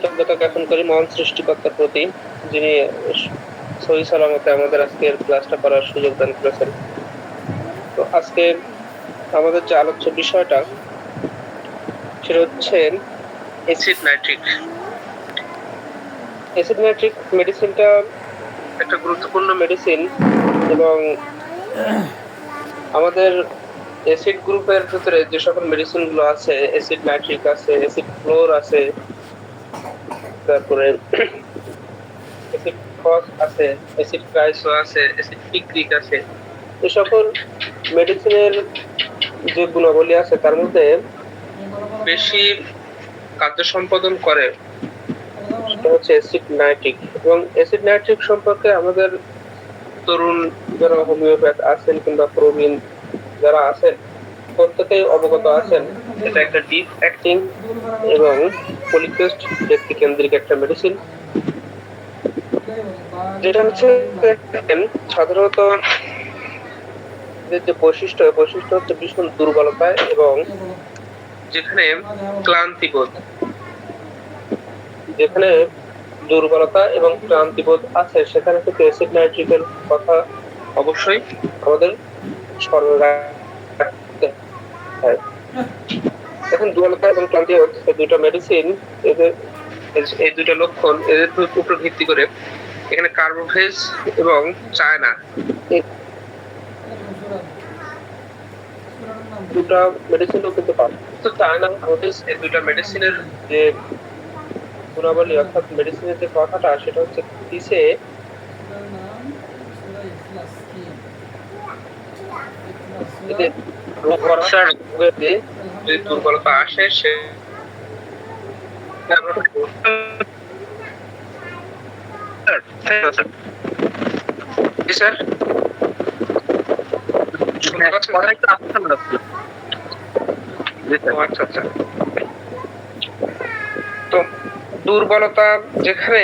কৃতজ্ঞতা জ্ঞাপন করি মহান সৃষ্টিকর্তার প্রতি, যিনি সহি সালামতে আমাদের আজকের ক্লাসটা করার সুযোগ দান করেছেন। তো আজকে আমাদের যে আলোচ্য বিষয়টা সেটা হচ্ছে অ্যাসিড নাইট্রিক। অ্যাসিড নাইট্রিক মেডিসিনটা একটা গুরুত্বপূর্ণ মেডিসিন এবং আমাদের অ্যাসিড গ্রুপের ভিতরে যে সকল মেডিসিন গুলো আছে, অ্যাসিড নাইট্রিক আছে, অ্যাসিড ফ্লোর আছে, তারপরে অ্যাসিড ফস আছে, অ্যাসিড ক্রাইসো আছে, অ্যাসিড পিক্রিক আছে। এই সকল মেডিসিনের যে গুণাবলী আছে তার মধ্যে বেশি কার্য সম্পাদন করে সেটা হচ্ছে অ্যাসিড নাইট্রিক। এবং অ্যাসিড নাইট্রিক সম্পর্কে আমাদের তরুণ যারা হোমিওপ্যাথ আছেন কিংবা প্রবীণ যারা আছেন প্রত্যেকেই অবগত আছেন। এটা একটা ডিপ অ্যাক্টিং এবং পলিফেস্ট ব্যক্তি কেন্দ্রিক একটা মেডিসিন, যেটা হচ্ছে সাধারণত যে বৈশিষ্ট্য হচ্ছে ভীষণ দুর্বলতায় এবং যেখানে ক্লান্তিবোধ, যেখানে দুর্বলতা এবং ক্লান্তিবোধ আছে সেখানে কিন্তু অ্যাসিড নাইট্রিকের কথা অবশ্যই আমাদের স্মরণে রাখতে হয়। এখন দুর্বলতা এবং ক্লান্তিবোধ এই দুটো মেডিসিন, এই দুটো লক্ষণ এদের উপর ভিত্তি করে এখানে কার্বোভেজ এবং চায়না দুটো মেডিসিনও কিন্তু পাওয়া। তো চায়না কার্বোভেজ এই দুটো মেডিসিনের যে গুণাবলী অর্থাৎ মেডিসিনের যে কথাটা সেটা হচ্ছে কিসে যে দুর্বলতা আসে সে স্যার আচ্ছা আচ্ছা। তো দুর্বলতা যেখানে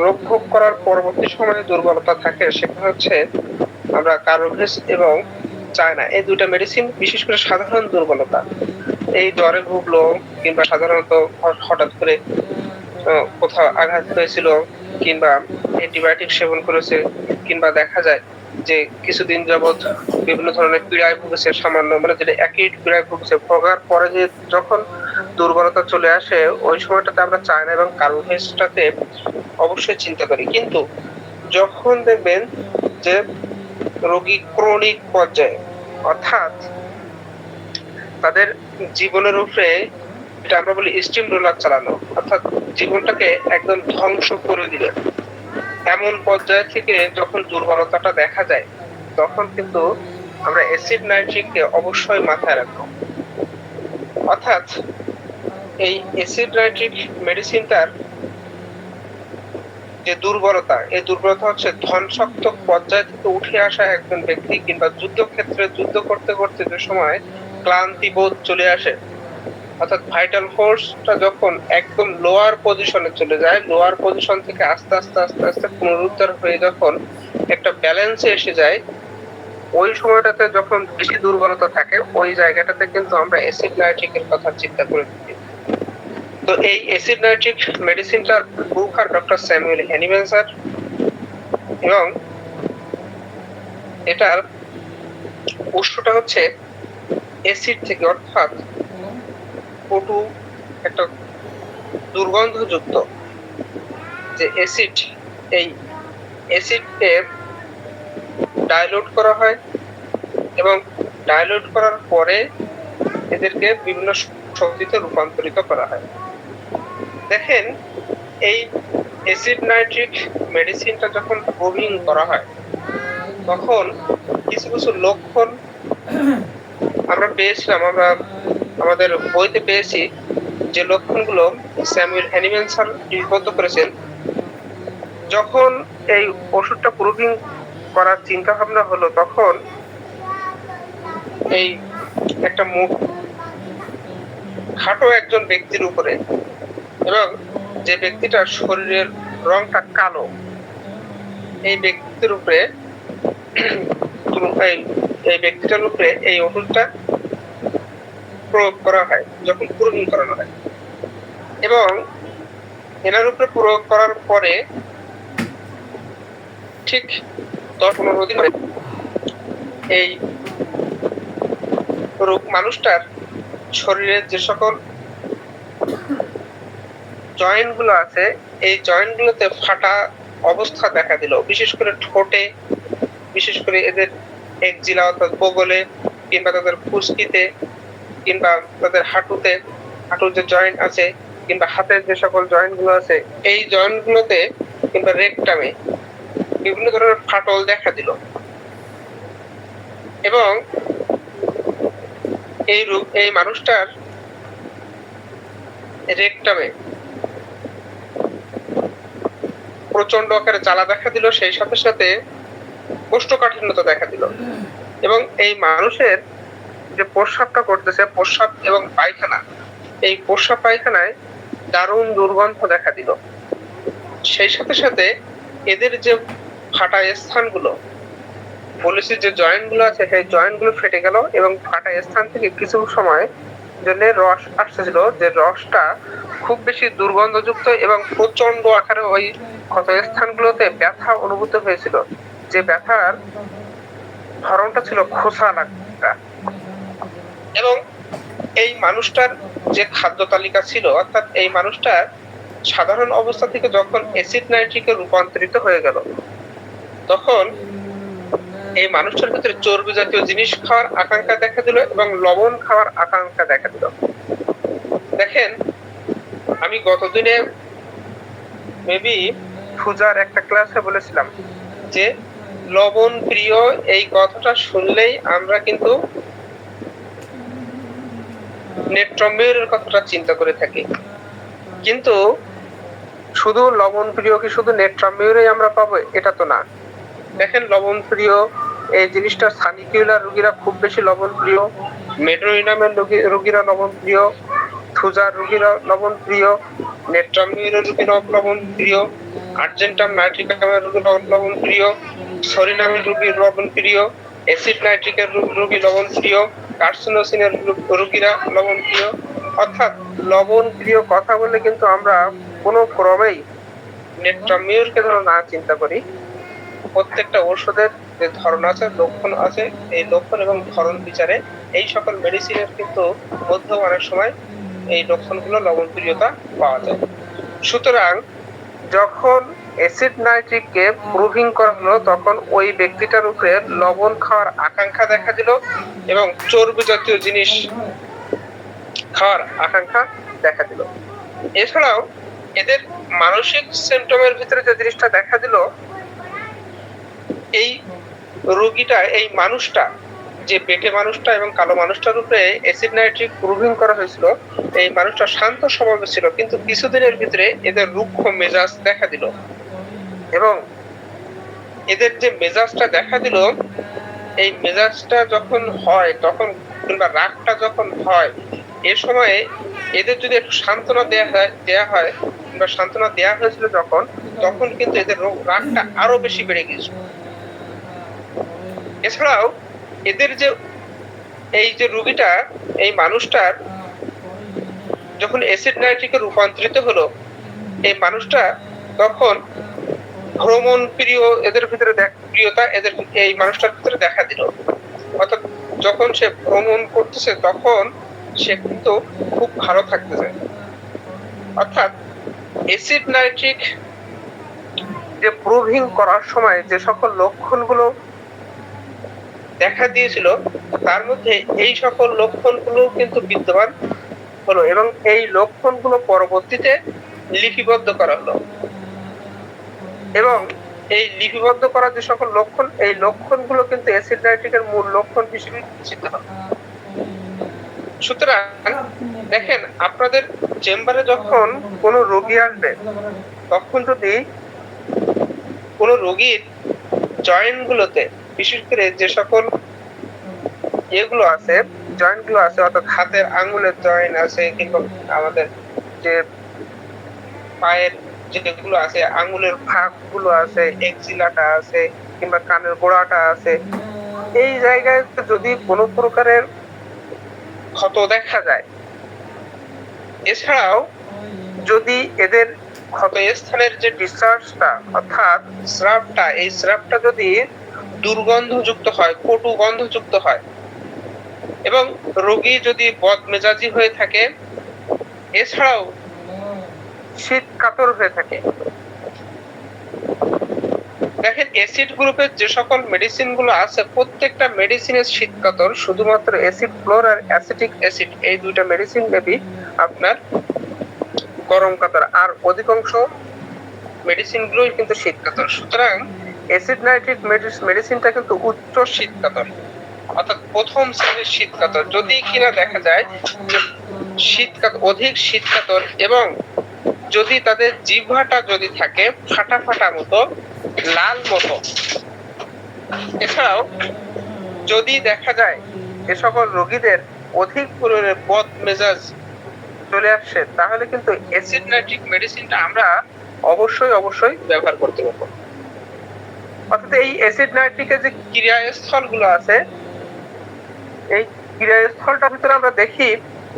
রোগ ভোগ করার পরবর্তী সময়ে দুর্বলতা থাকে সেখানে হচ্ছে আমরা কার্বোভেজ এবং চায়না এই দুইটা মেডিসিন, বিশেষ করে সাধারণ দুর্বলতা, এই জ্বরে ভুগলো কিংবা সাধারণত হঠাৎ করে কোথাও আঘাত হয়েছিল কিংবা অ্যান্টিবায়োটিক সেবন করেছে কিংবা দেখা যায় যে কিছুদিন যাবৎ বিভিন্ন ধরনের পীড়ায় ভুগেছে, সামান্য মানে যেটা অ্যাকিউট পীড়ায় ভুগেছে, ভোগার পরে যে যখন দুর্বলতা চলে আসে ওই সময়টাতে আমরা চায়না এবং কার্বোভেজটাতে অবশ্যই চিন্তা করি। কিন্তু যখন দেখবেন যে রোগী ক্রনিক পর্যায়ে অর্থাৎ তাদের জীবনের উপরে, এটা আমরা বলি স্টিম রোলার চালানো, অর্থাৎ জীবনটাকে একদম ধ্বংস করে দিবে, এমন পর্যায় থেকে যখন দুর্বলতাটা দেখা যায় তখন কিন্তু আমরা অ্যাসিড নাইট্রিককে অবশ্যই মাথায় রাখবো। অর্থাৎ এই অ্যাসিড নাইট্রিক মেডিসিনটার যে দুর্বলতা, এই দুর্বলতা হচ্ছে ধ্বংসাত্মক পর্যায় থেকে উঠে আসা একজন ব্যক্তি কিংবা যুদ্ধক্ষেত্রে যুদ্ধ করতে করতে যে সময় ক্লান্তি বোধ চলে আসে, অর্থাৎ ভাইটাল ফোর্সটা যখন একদম লোয়ার পজিশনে চলে যায়, লোয়ার পজিশন থেকে আস্তে আস্তে আস্তে আস্তে পুনরুদ্ধার হয়ে যখন একটা ব্যালেন্সে এসে যায়, ওই সময়টাতে যখন বেশি দুর্বলতা থাকে ওই জায়গাটাতে কিন্তু আমরা অ্যাসিড নাইট্রিকের কথা চিন্তা করে থাকি। তো এই অ্যাসিড নাইট্রিক মেডিসিনটার বুকার ডক্টর স্যামুয়েল হ্যানিম্যান স্যার, এবং এটার উৎসটা হচ্ছে অ্যাসিড থেকে, অর্থাৎ কটু একটা দুর্গন্ধযুক্ত যে অ্যাসিড, এই অ্যাসিডকে ডাইলুট করা হয় এবং ডাইলুট করার পরে এদেরকে বিভিন্ন শক্তিতে রূপান্তরিত করা হয়। দেখেন এই অ্যাসিড নাইট্রিক মেডিসিনটা যখন প্রুভিং করা হয় তখন কিছু কিছু লক্ষণ আমরা পেয়েছিলাম, আমরা আমাদের বইতে পেয়েছি যে লক্ষণগুলো স্যামুয়েল হ্যানিম্যান স্যার লিপিবদ্ধ করেছেন। যখন এই ওষুধটা প্রুভিং করার চিন্তা ভাবনা হলো তখন এই একটা মুখ খাটো একজন ব্যক্তির উপরে এবং যে ব্যক্তিটার শরীরের রংটা কালো, এই ব্যক্তির উপরে এই ব্যক্তিটার উপরে এই ওষুধটা প্রয়োগ করা হয় যখন প্রুভিং করানো হয়। এবং এনার উপরে প্রয়োগ করার পরে ঠিক 10-15 দিন এই রোগ মানুষটার শরীরের যে সকল জয়েন্ট গুলো আছে এই জয়েন্ট গুলোতে ফাটা অবস্থা দেখা দিল, বিশেষ করে ঠোঁটে, বিশেষ করে এদের একজিলা অর্থাৎ বগলে, কিংবা তাদের ফুসকিতে, কিংবা তাদের হাঁটুতে, হাঁটুর যে জয়েন্ট আছে, কিংবা হাতের যে সকল জয়েন্ট গুলো আছে এই জয়েন্ট গুলোতে, কিংবা রেকটামে বিভিন্ন ধরনের ফাটল দেখা দিল। এবং এই মানুষটার রেকটামে প্রচন্ড আকারে জ্বালা দেখা দিল, সেই সাথে সাথে কোষ্ঠকাঠিন্যতা দেখা দিল। এবং এই মানুষের যে প্রস্রাবটা করতেছে, প্রস্রাব এবং পায়খানা, এই প্রস্রাব পায়খানায় দারুণ দুর্গন্ধ দেখা দিল। সেই সাথে সাথে এদের যে ফাটা স্থানগুলো, বলেছি যে জয়েন্ট গুলো আছে সেই জয়েন্ট গুলো ফেটে গেল এবং ফাটা স্থান থেকে কিছু সময় জন্য রস আসতেছিল, যে রসটা খুব বেশি দুর্গন্ধযুক্ত এবং প্রচন্ড আকারে ওই ক্ষত স্থানগুলোতে ব্যথা অনুভূত হয়েছিল, যে ব্যথার ধরনটা ছিল খোসা লাগা। এবং এই মানুষটার যে খাদ্য তালিকা ছিল, অর্থাৎ এই মানুষটার সাধারণ অবস্থা থেকে যখন অ্যাসিড নাইট্রিকে রূপান্তরিত হয়ে গেল, তখন এই মানুষটার ভিতরে চর্বি জাতীয় জিনিস খাওয়ার আকাঙ্ক্ষা দেখা দিল এবং লবণ খাওয়ার আকাঙ্ক্ষা দেখা দিল। দেখেন, আমি গতদিনে মেবি পূজার একটা ক্লাসে বলেছিলাম যে লবণ প্রিয় এই কথাটা শুনলেই আমরা কিন্তু নেট্রম্বিউরের কথাটা চিন্তা করে থাকি, কিন্তু শুধু লবণ প্রিয় কি শুধু নেট্রম্বিউরেই আমরা পাবো এটা তো না। দেখেন, লবণ প্রিয় এই জিনিসটা সানিকিউলার রোগীরা খুব বেশি লবণ প্রিয়, মেডোরিনামের রোগীরা লবণ প্রিয়, থুজার রোগীরা লবণ প্রিয়, নেট্রামিউরের রোগীরা লবণ প্রিয়, আর্জেন্টাম নাইট্রিকামের রোগী লবণ প্রিয়, সরিনামের রোগীর লবণ প্রিয়, অ্যাসিড নাইট্রিকের রোগী লবণ প্রিয়, কার্সিনোসিনের রোগীরা লবণ প্রিয়। অর্থাৎ লবণ প্রিয় কথা বলে কিন্তু আমরা কোনো ক্রমেই নেট্রামিউরকে ধরো না চিন্তা করি। প্রত্যেকটা ঔষধের যে ধরন আছে, লক্ষণ আছে, এই লক্ষণ এবং ধরন বিচারে এই সকল মেডিসিনের কিন্তু মধ্যে অনেক সময় এই লক্ষণগুলো লবণ প্রিয়তা পাওয়া যায়। সুতরাং যখন অ্যাসিড নাইট্রিককে প্রুভিং করা হলো, তখন ওই ব্যক্তিটার উপরে লবণ খাওয়ার আকাঙ্ক্ষা দেখা দিল এবং চর্বি জাতীয় জিনিস খাওয়ার আকাঙ্ক্ষা দেখা দিল। এছাড়াও এদের মানসিক সিমটমের ভিতরে যে জিনিসটা দেখা দিল, এই রোগীটা, এই মানুষটা, যে পেটে মানুষটা এবং কালো মানুষটার উপরে অ্যাসিড নাইট্রিক প্রুভিং করা হয়েছিল, এই মানুষটা শান্ত স্বভাবের ছিল, কিন্তু কিছুদিনের ভিতরে এদের রুক্ষ মেজাজ দেখা দিল। এবং এদের যে মেজাজটা দেখা দিল, এই মেজাজটা যখন হয়, তখন কিংবা রাগটা যখন হয়, এ সময়ে এদের যদি একটু সান্ত্বনা দেয়া হয় কিংবা সান্ত্বনা দেয়া হয়েছিল তখন কিন্তু এদের রাগটা আরো বেশি বেড়ে গিয়েছিল। এছাড়াও এদের যে এই যে রোগীটা, এই মানুষটার যখন অ্যাসিড নাইট্রিকে রূপান্তরিত হলো, এই মানুষটা তখন ভ্রমণ প্রিয়, এদের ভিতরে প্রিয়তা এদের এই মানুষটার ভিতরে দেখা দিল। অর্থাৎ যখন সে ভ্রমণ করতেছে তখন সে কিন্তু খুব ভালো থাকতেছে। অর্থাৎ অ্যাসিড নাইট্রিক যে প্রুভিং করার সময় যে সকল লক্ষণগুলো দেখা দিয়েছিল, তার মধ্যে এই সকল লক্ষণগুলো কিন্তু বিদ্যমান হলো এবং এই লক্ষণগুলো পরবর্তীতে লিপিবদ্ধ করা হলো। এবং এই লিপিবদ্ধ করা যে সকল লক্ষণ, এই লক্ষণগুলো কিন্তু অ্যাসিড নাইট্রিকের মূল লক্ষণ হিসেবে বিবেচিত হয়। সুতরাং দেখেন, আপনাদের চেম্বারে যখন কোনো রোগী আসবে, তখন যদি কোনো রোগীর জয়েন্ট গুলোতে, বিশেষ করে যে সকল এগুলো আছে, জয়েন্ট গুলো আছে, অর্থাৎ হাতের আঙ্গুলের জয়েন্ট আছে, কিংবা আমাদের যে পায়ের যেগুলো আছে, আঙ্গুলের ফাঁক গুলো আছে, একজিলাটা আছে, কিংবা কানের গোড়াটা আছে, এই জায়গায় যদি কোনো প্রকারের ক্ষত দেখা যায়, এছাড়াও যদি এদের ক্ষতস্থানের যে ডিসচার্জটা অর্থাৎ স্রাবটা, এই স্রাবটা যদি দুর্গন্ধযুক্ত হয়, কটু গন্ধযুক্ত হয় এবং রোগী যদি বদমেজাজি হয়ে থাকে, এছাড়াও শীত কাতর হয়ে থাকে। দেখেন অ্যাসিড গ্রুপের যে সকল মেডিসিন গুলো আছে প্রত্যেকটা মেডিসিনের শীত কাতর, শুধুমাত্র অ্যাসিড ফ্লোর আর অ্যাসিটিক অ্যাসিড এই দুইটা মেডিসিন বেবি আপনার গরম কাতর, আর অধিকাংশ মেডিসিন গুলোই কিন্তু শীত কাতর। সুতরাং অ্যাসিড নাইট্রিক মেডিসিনটা কিন্তু উচ্চ শীত কাতর, অর্থাৎ প্রথম শ্রেণীর শীত কাতর। যদি কিনা দেখা যায় যে অধিক শীত কাতর এবং যদি তাদের জিহ্বাটা যদি থাকে ফাটা ফাটা মতো, লাল মতো, এছাড়াও যদি দেখা যায় এ সকল রোগীদের অধিক পরিমাণে বদ মেজাজ চলে আসছে, তাহলে কিন্তু অ্যাসিড নাইট্রিক মেডিসিনটা আমরা অবশ্যই ব্যবহার করতে পারবো। অর্থাৎ এই অ্যাসিড নাইট্রিকের যে ক্রিয়াস্থল গুলো আছে, এই ক্রিয়াস্থলটার ভিতরে আমরা দেখি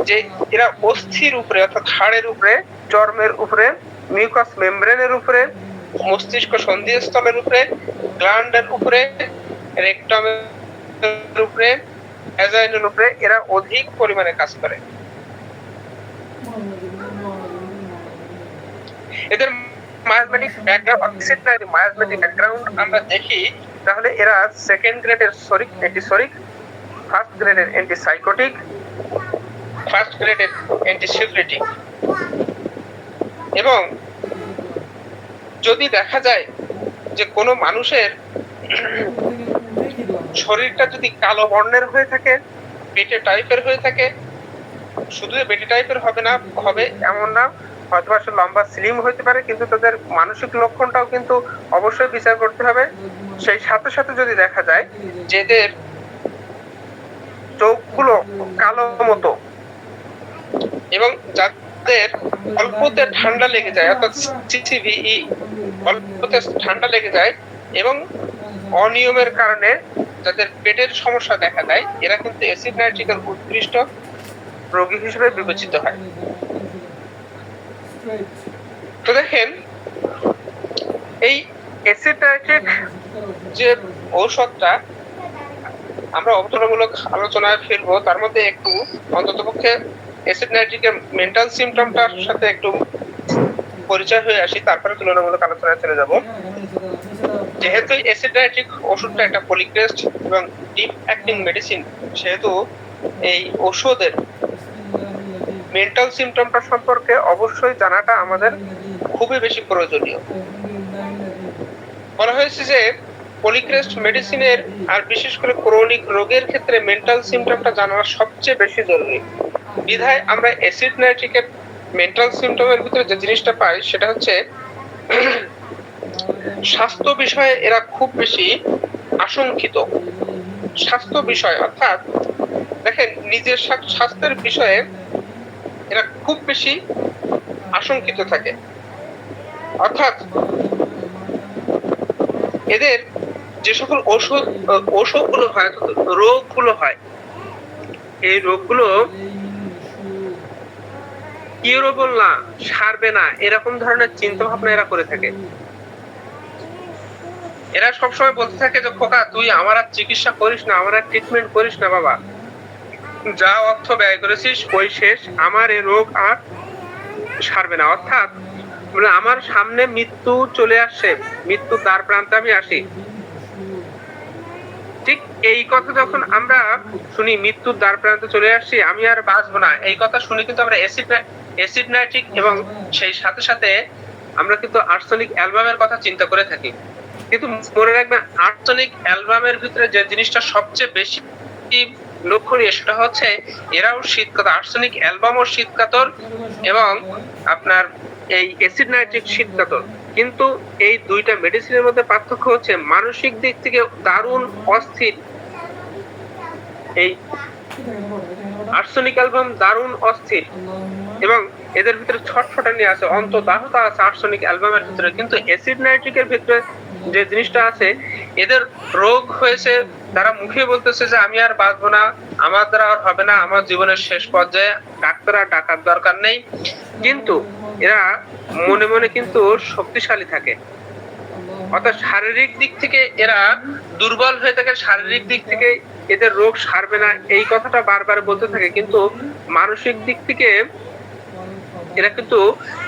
যে এরা অস্থির উপরে অর্থাৎ হাড়ের উপরে, চর্মের উপরে, মিউকাস মেমব্রেনের উপরে, মস্তিষ্ক সন্ধিস্থলের উপরে, গ্ল্যান্ডের উপরে, রেকটামের উপরে, ভ্যাজাইনাল উপরে এরা অধিক পরিমাণে কাজ করে। এদের মায়োজমেটিক ব্যাকগ্রাউন্ড আমরা দেখি, তাহলে এরা সেকেন্ড গ্রেডের অ্যান্টিসোরিক, ফার্স্ট গ্রেডের অ্যান্টিসাইকোটিক, ফার্স্ট গ্রেডের অ্যান্টিসিফলিটিক। এবং যদি দেখা যায় যে কোনো মানুষের শরীরটা যদি কালো বর্ণের হয়ে থাকে, বেটে টাইপের হয়ে থাকে, শুধু বেটে টাইপের হবে এমন না, হয়তো সে লম্বা স্লিম হতে পারে, কিন্তু তাদের মানসিক লক্ষণটাও কিন্তু অবশ্যই বিচার করতে হবে। সেই সাথে সাথে যদি দেখা যায় যে এদের চোখগুলো কালো মতো এবং যাদের অল্পতে ঠান্ডা লেগে যায় অর্থাৎ সিসিভিই, অল্পতে ঠান্ডা লেগে যায় এবং অনিয়মের কারণে যাদের পেটের সমস্যা দেখা দেয়, এরা কিন্তু অ্যাসিড নাইট্রিকের উৎকৃষ্ট রোগী হিসেবে বিবেচিত হয়। তো দেখেন এই অ্যাসিড নাইট্রিক যে ঔষধটা আমরা অবতরণমূলক আলোচনায় ফিরবো, তার মধ্যে একটু অন্ততপক্ষে অ্যাসিড নাইট্রিকের মেন্টাল সিমটমটার সাথে একটু পরিচয় হয়ে আসি, তারপরে তুলনামূলক আলোচনায় চলে যাব। যেহেতু অ্যাসিড নাইট্রিক ওষুধটা একটা পলিক্রেস্ট এবং ডিপ অ্যাক্টিং মেডিসিন, সেহেতু এই ওষুধের মেন্টাল সিমটমটা সম্পর্কে অবশ্যই জানাটা আমাদের খুবই বেশি প্রয়োজনীয়। বলা হয়েছে যে পলিক্রেস্ট মেডিসিনের আর বিশেষ করে ক্রনিক রোগের ক্ষেত্রে মেন্টাল সিমটমটা জানা সবচেয়ে বেশি জরুরি। বিধায় আমরা অ্যাসিড নাইট্রিকের মেন্টাল সিমটমের ভিতরে যে জিনিসটা পাই সেটা হচ্ছে স্বাস্থ্য বিষয়ে এরা খুব বেশি আশঙ্কিত। স্বাস্থ্য বিষয় অর্থাৎ দেখেন নিজের স্বাস্থ্যের বিষয়ে এরা খুব বেশি আশঙ্কিত থাকে। অর্থাৎ এদের যে সকল অসুখগুলো হয়, রোগগুলো হয়, এই রোগগুলো কিউরেবল না, সারবে না, এরকম ধরনের চিন্তা ভাবনা এরা করে থাকে। এরা সবসময় বলতে থাকে যে খোকা তুই আমার আর চিকিৎসা করিস না, আমার আর ট্রিটমেন্ট করিস না বাবা, যা অর্থ ব্যয় করেছিস ওই শেষ, আমার এই রোগ আর সারবে না। অর্থাৎ আমার সামনে মৃত্যু চলে আসছে, মৃত্যুর দ্বার প্রান্তে আমি আসি, ঠিক এই কথা যখন আমরা শুনি, মৃত্যুর দ্বার প্রান্তে চলে আসছি, আমি আর বাঁচবো না, এই কথা শুনে কিন্তু আমরা অ্যাসিড নাইট্রিক এবং সেই সাথে সাথে আমরা কিন্তু আর্সেনিক অ্যালবামের কথা চিন্তা করে থাকি। কিন্তু মনে রাখবেন আর্সেনিক অ্যালবামের ভিতরে যে জিনিসটা সবচেয়ে বেশি লক্ষণীয় সেটা হচ্ছে এরাও শীতকাতর, আর্সেনিক অ্যালবামও শীতকাতর এবং আপনার এই অ্যাসিড নাইট্রিক শীতকাতর। কিন্তু এই দুইটা মেডিসিনের মধ্যে পার্থক্য হচ্ছে মানসিক দিক থেকে দারুণ অস্থির, এই আর্সেনিক অ্যালবাম দারুণ অস্থির এবং এদের ভিতরে ছটফটানি আছে, অন্তর্দাহতা আছে আর্সেনিক অ্যালবামের ভিতরে। কিন্তু অ্যাসিড নাইট্রিকের ভিতরে যে জিনিসটা আছে, এদের রোগ হয়েছে, তারা মুখে বলতেছে যে আমি আর বাঁচবো না, আমার দ্বারা আর হবে না, আমার জীবনের শেষ পর্যায়ে, ডাক্তার আর ডাকার দরকার নেই। কিন্তু এরা মনে মনে কিন্তু শক্তিশালী থাকে, অর্থাৎ শারীরিক দিক থেকে এরা দুর্বল হয়ে থাকে, শারীরিক দিক থেকে এদের রোগ সারবে না এই কথাটা বারবার বলতে থাকে, কিন্তু মানসিক দিক থেকে এরা কিন্তু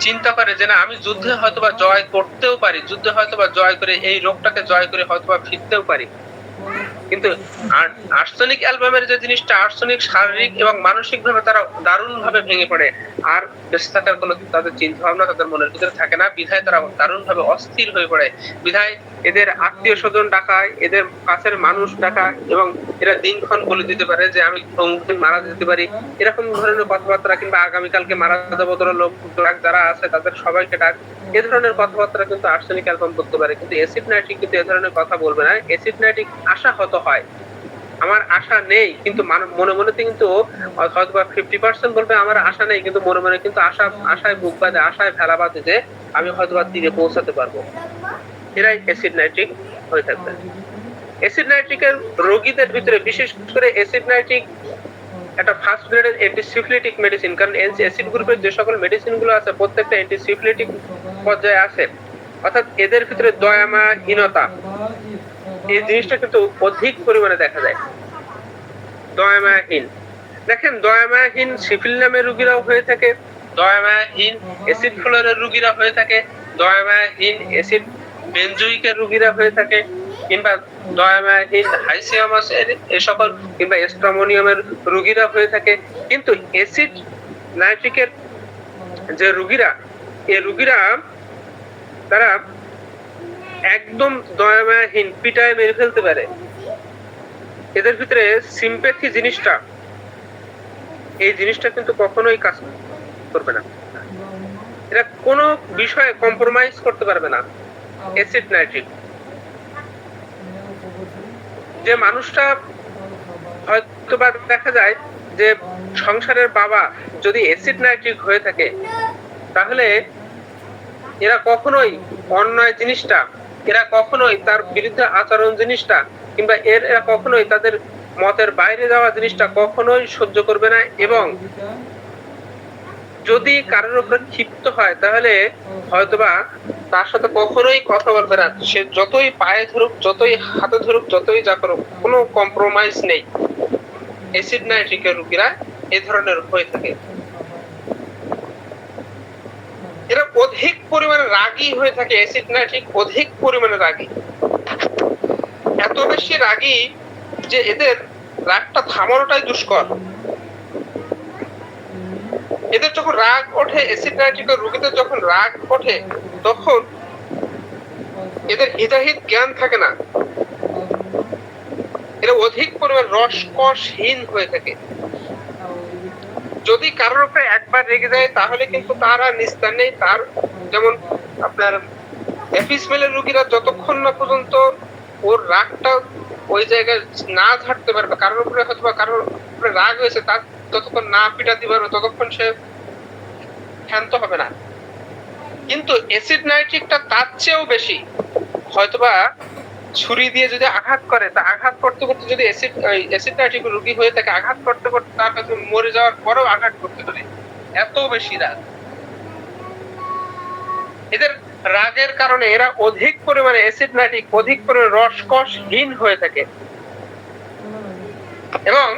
চিন্তা করে যে না, আমি যুদ্ধে হয়তোবা জয় করতেও পারি, যুদ্ধে হয়তোবা জয় করে এই রোগটাকে জয় করে হয়তোবা ফিরতেও পারি। কিন্তু আর্সেনিক অ্যালবামের যে জিনিসটা, আর্সেনিক শারীরিক এবং মানসিক ভাবে তারা দারুণ ভাবে ভেঙে পড়ে, আর বেঁচে থাকার কোনো তাদের চিন্তা ভাবনা তাদের মনের ভিতরে থাকে না, বিধায় তারা দারুণ ভাবে অস্থির হয়ে পড়ে। বিধায় এদের আত্মীয় স্বজন ডাকায়, এদের কাছের মানুষ ডাকায়, এবং এরা দিনক্ষণ বলে দিতে পারে যে আমি মারা যেতে পারি, এরকম ধরনের কথাবার্তা, কিংবা আগামীকালকে মারা যাবো লোক যারা আছে তাদের সবাইকে ডাক, এ ধরনের কথাবার্তা কিন্তু আর্সেনিক অ্যালবাম বলতে পারে। কিন্তু অ্যাসিড নাইট্রিক কিন্তু এ ধরনের কথা বলবে না। অ্যাসিড নাইট্রিক আশাহত হয়, আমার আশা নেই, কিন্তু মনে মনে কিন্তু হয়তো বা 50% বলবে আমার আশা নেই, কিন্তু মনে মনে কিন্তু আশায় বুক বাঁধে, আশায় ভেলা বাঁধে যে আমি হয়তো বা তীরে পৌঁছাতে পারবো। এরাই অ্যাসিড নাইট্রিক হয়ে থাকবে। অ্যাসিড নাইট্রিকের রোগীদের ভিতরে বিশেষ করে অ্যাসিড নাইট্রিক একটা ফার্স্ট গ্রেডের অ্যান্টিসিফিলিটিক মেডিসিন, কারণ অ্যাসিড গ্রুপের যে সকল মেডিসিন গুলো আছে প্রত্যেকটা অ্যান্টিসিফিলিটিক পর্যায়ে আছে, অর্থাৎ এদের ভিতরে দয়ামাহীনতা এই জিনিসটা কিন্তু অধিক পরিমাণে দেখা যায়। দয়ামাহীন, দেখেন দয়ামাহীন সিফিল নামের রোগীরাও হয়ে থাকে, দয়ামাহীন অ্যাসিড ফ্লোরের রোগীরা হয়ে থাকে, দয়ামাহীন অ্যাসিড বেনজোইকের রোগীরা হয়ে থাকে, কিংবা দয়ামাহীন হাইসিয়ামাস এই সকল, কিংবা স্ট্রামোনিয়ামের রোগীরা হয়ে থাকে। কিন্তু অ্যাসিড নাইট্রিকের যে রোগীরা, এই রোগীরা তারা একদম দয়ামাহীন, পিটায় মেরে ফেলতে পারে। এদের ভিতরে সিম্প্যাথি জিনিসটা, এই জিনিসটা কিন্তু কখনোই কাজ করবে না, এরা কোনো বিষয়ে কম্প্রোমাইজ করতে পারবে না। অ্যাসিড নাইট্রিক, যে মানুষটা হয়তো বা দেখা যায় যে সংসারের বাবা যদি অ্যাসিড নাইট্রিক হয়ে থাকে, তাহলে এরা কখনোই অন্যায় জিনিসটা, এরা কখনোই তার বিরুদ্ধে আচরণ জিনিসটা, কিংবা এরা কখনোই তাদের মতের বাইরে যাওয়া জিনিসটা কখনোই সহ্য করবে না। এবং যদি কারোর উপর ক্ষিপ্ত হয় তাহলে হয়তোবা তার সাথে কখনোই কথা বলবে না, সে যতই পায়ে ধরুক, যতই হাতে ধরুক, যতই যা করুক, কোনো কম্প্রোমাইজ নেই। অ্যাসিড নাইট্রিকের রোগীরা এই ধরনের হয়ে থাকে। এরা অধিক পরিমাণে রাগী হয়ে থাকে, অ্যাসিড নাইট্রিক অধিক পরিমাণে রাগী, এত বেশি রাগী যে এদের রাগটা থামানোটাই দুষ্কর। এদের যখন রাগ ওঠে, অ্যাসিড নাইট্রিকের রোগীদের যখন রাগ ওঠে, তখন এদের হিতাহিত জ্ঞান থাকে না, এরা অধিক পরিমাণ রসকসহীন হয়ে থাকে। যদি কারোর উপরে একবার রেগে যায় তাহলে কিন্তু তার আর নিস্তার নেই। তার যেমন আপনার এপিসমেলের রোগীরা যতক্ষণ না পর্যন্ত ওর রাগটা ওই জায়গায় না ঝাড়তে পারবে, কারোর উপরে হয়তো বা কারোর উপরে রাগ হয়েছে, তার যতক্ষণ না পিটাতে পারবে ততক্ষণ সে ক্ষান্ত হবে না। কিন্তু অ্যাসিড নাইট্রিকটা তার চেয়েও বেশি, হয়তোবা ছুরি দিয়ে যদি আঘাত করে, তা আঘাত করতে করতে যদি অ্যাসিড নাইট্রিক রোগী হয়ে থাকে, আঘাত করতে করতে তার কাছে মরে যাওয়ার পরেও আঘাত করতে পারে, এত বেশি রাগ। এদের রাগের কারণে এরা অধিক পরিমাণে অ্যাসিড নাইট্রিক অধিক পরিমাণে রসকসহীন হয়ে থাকে। এবং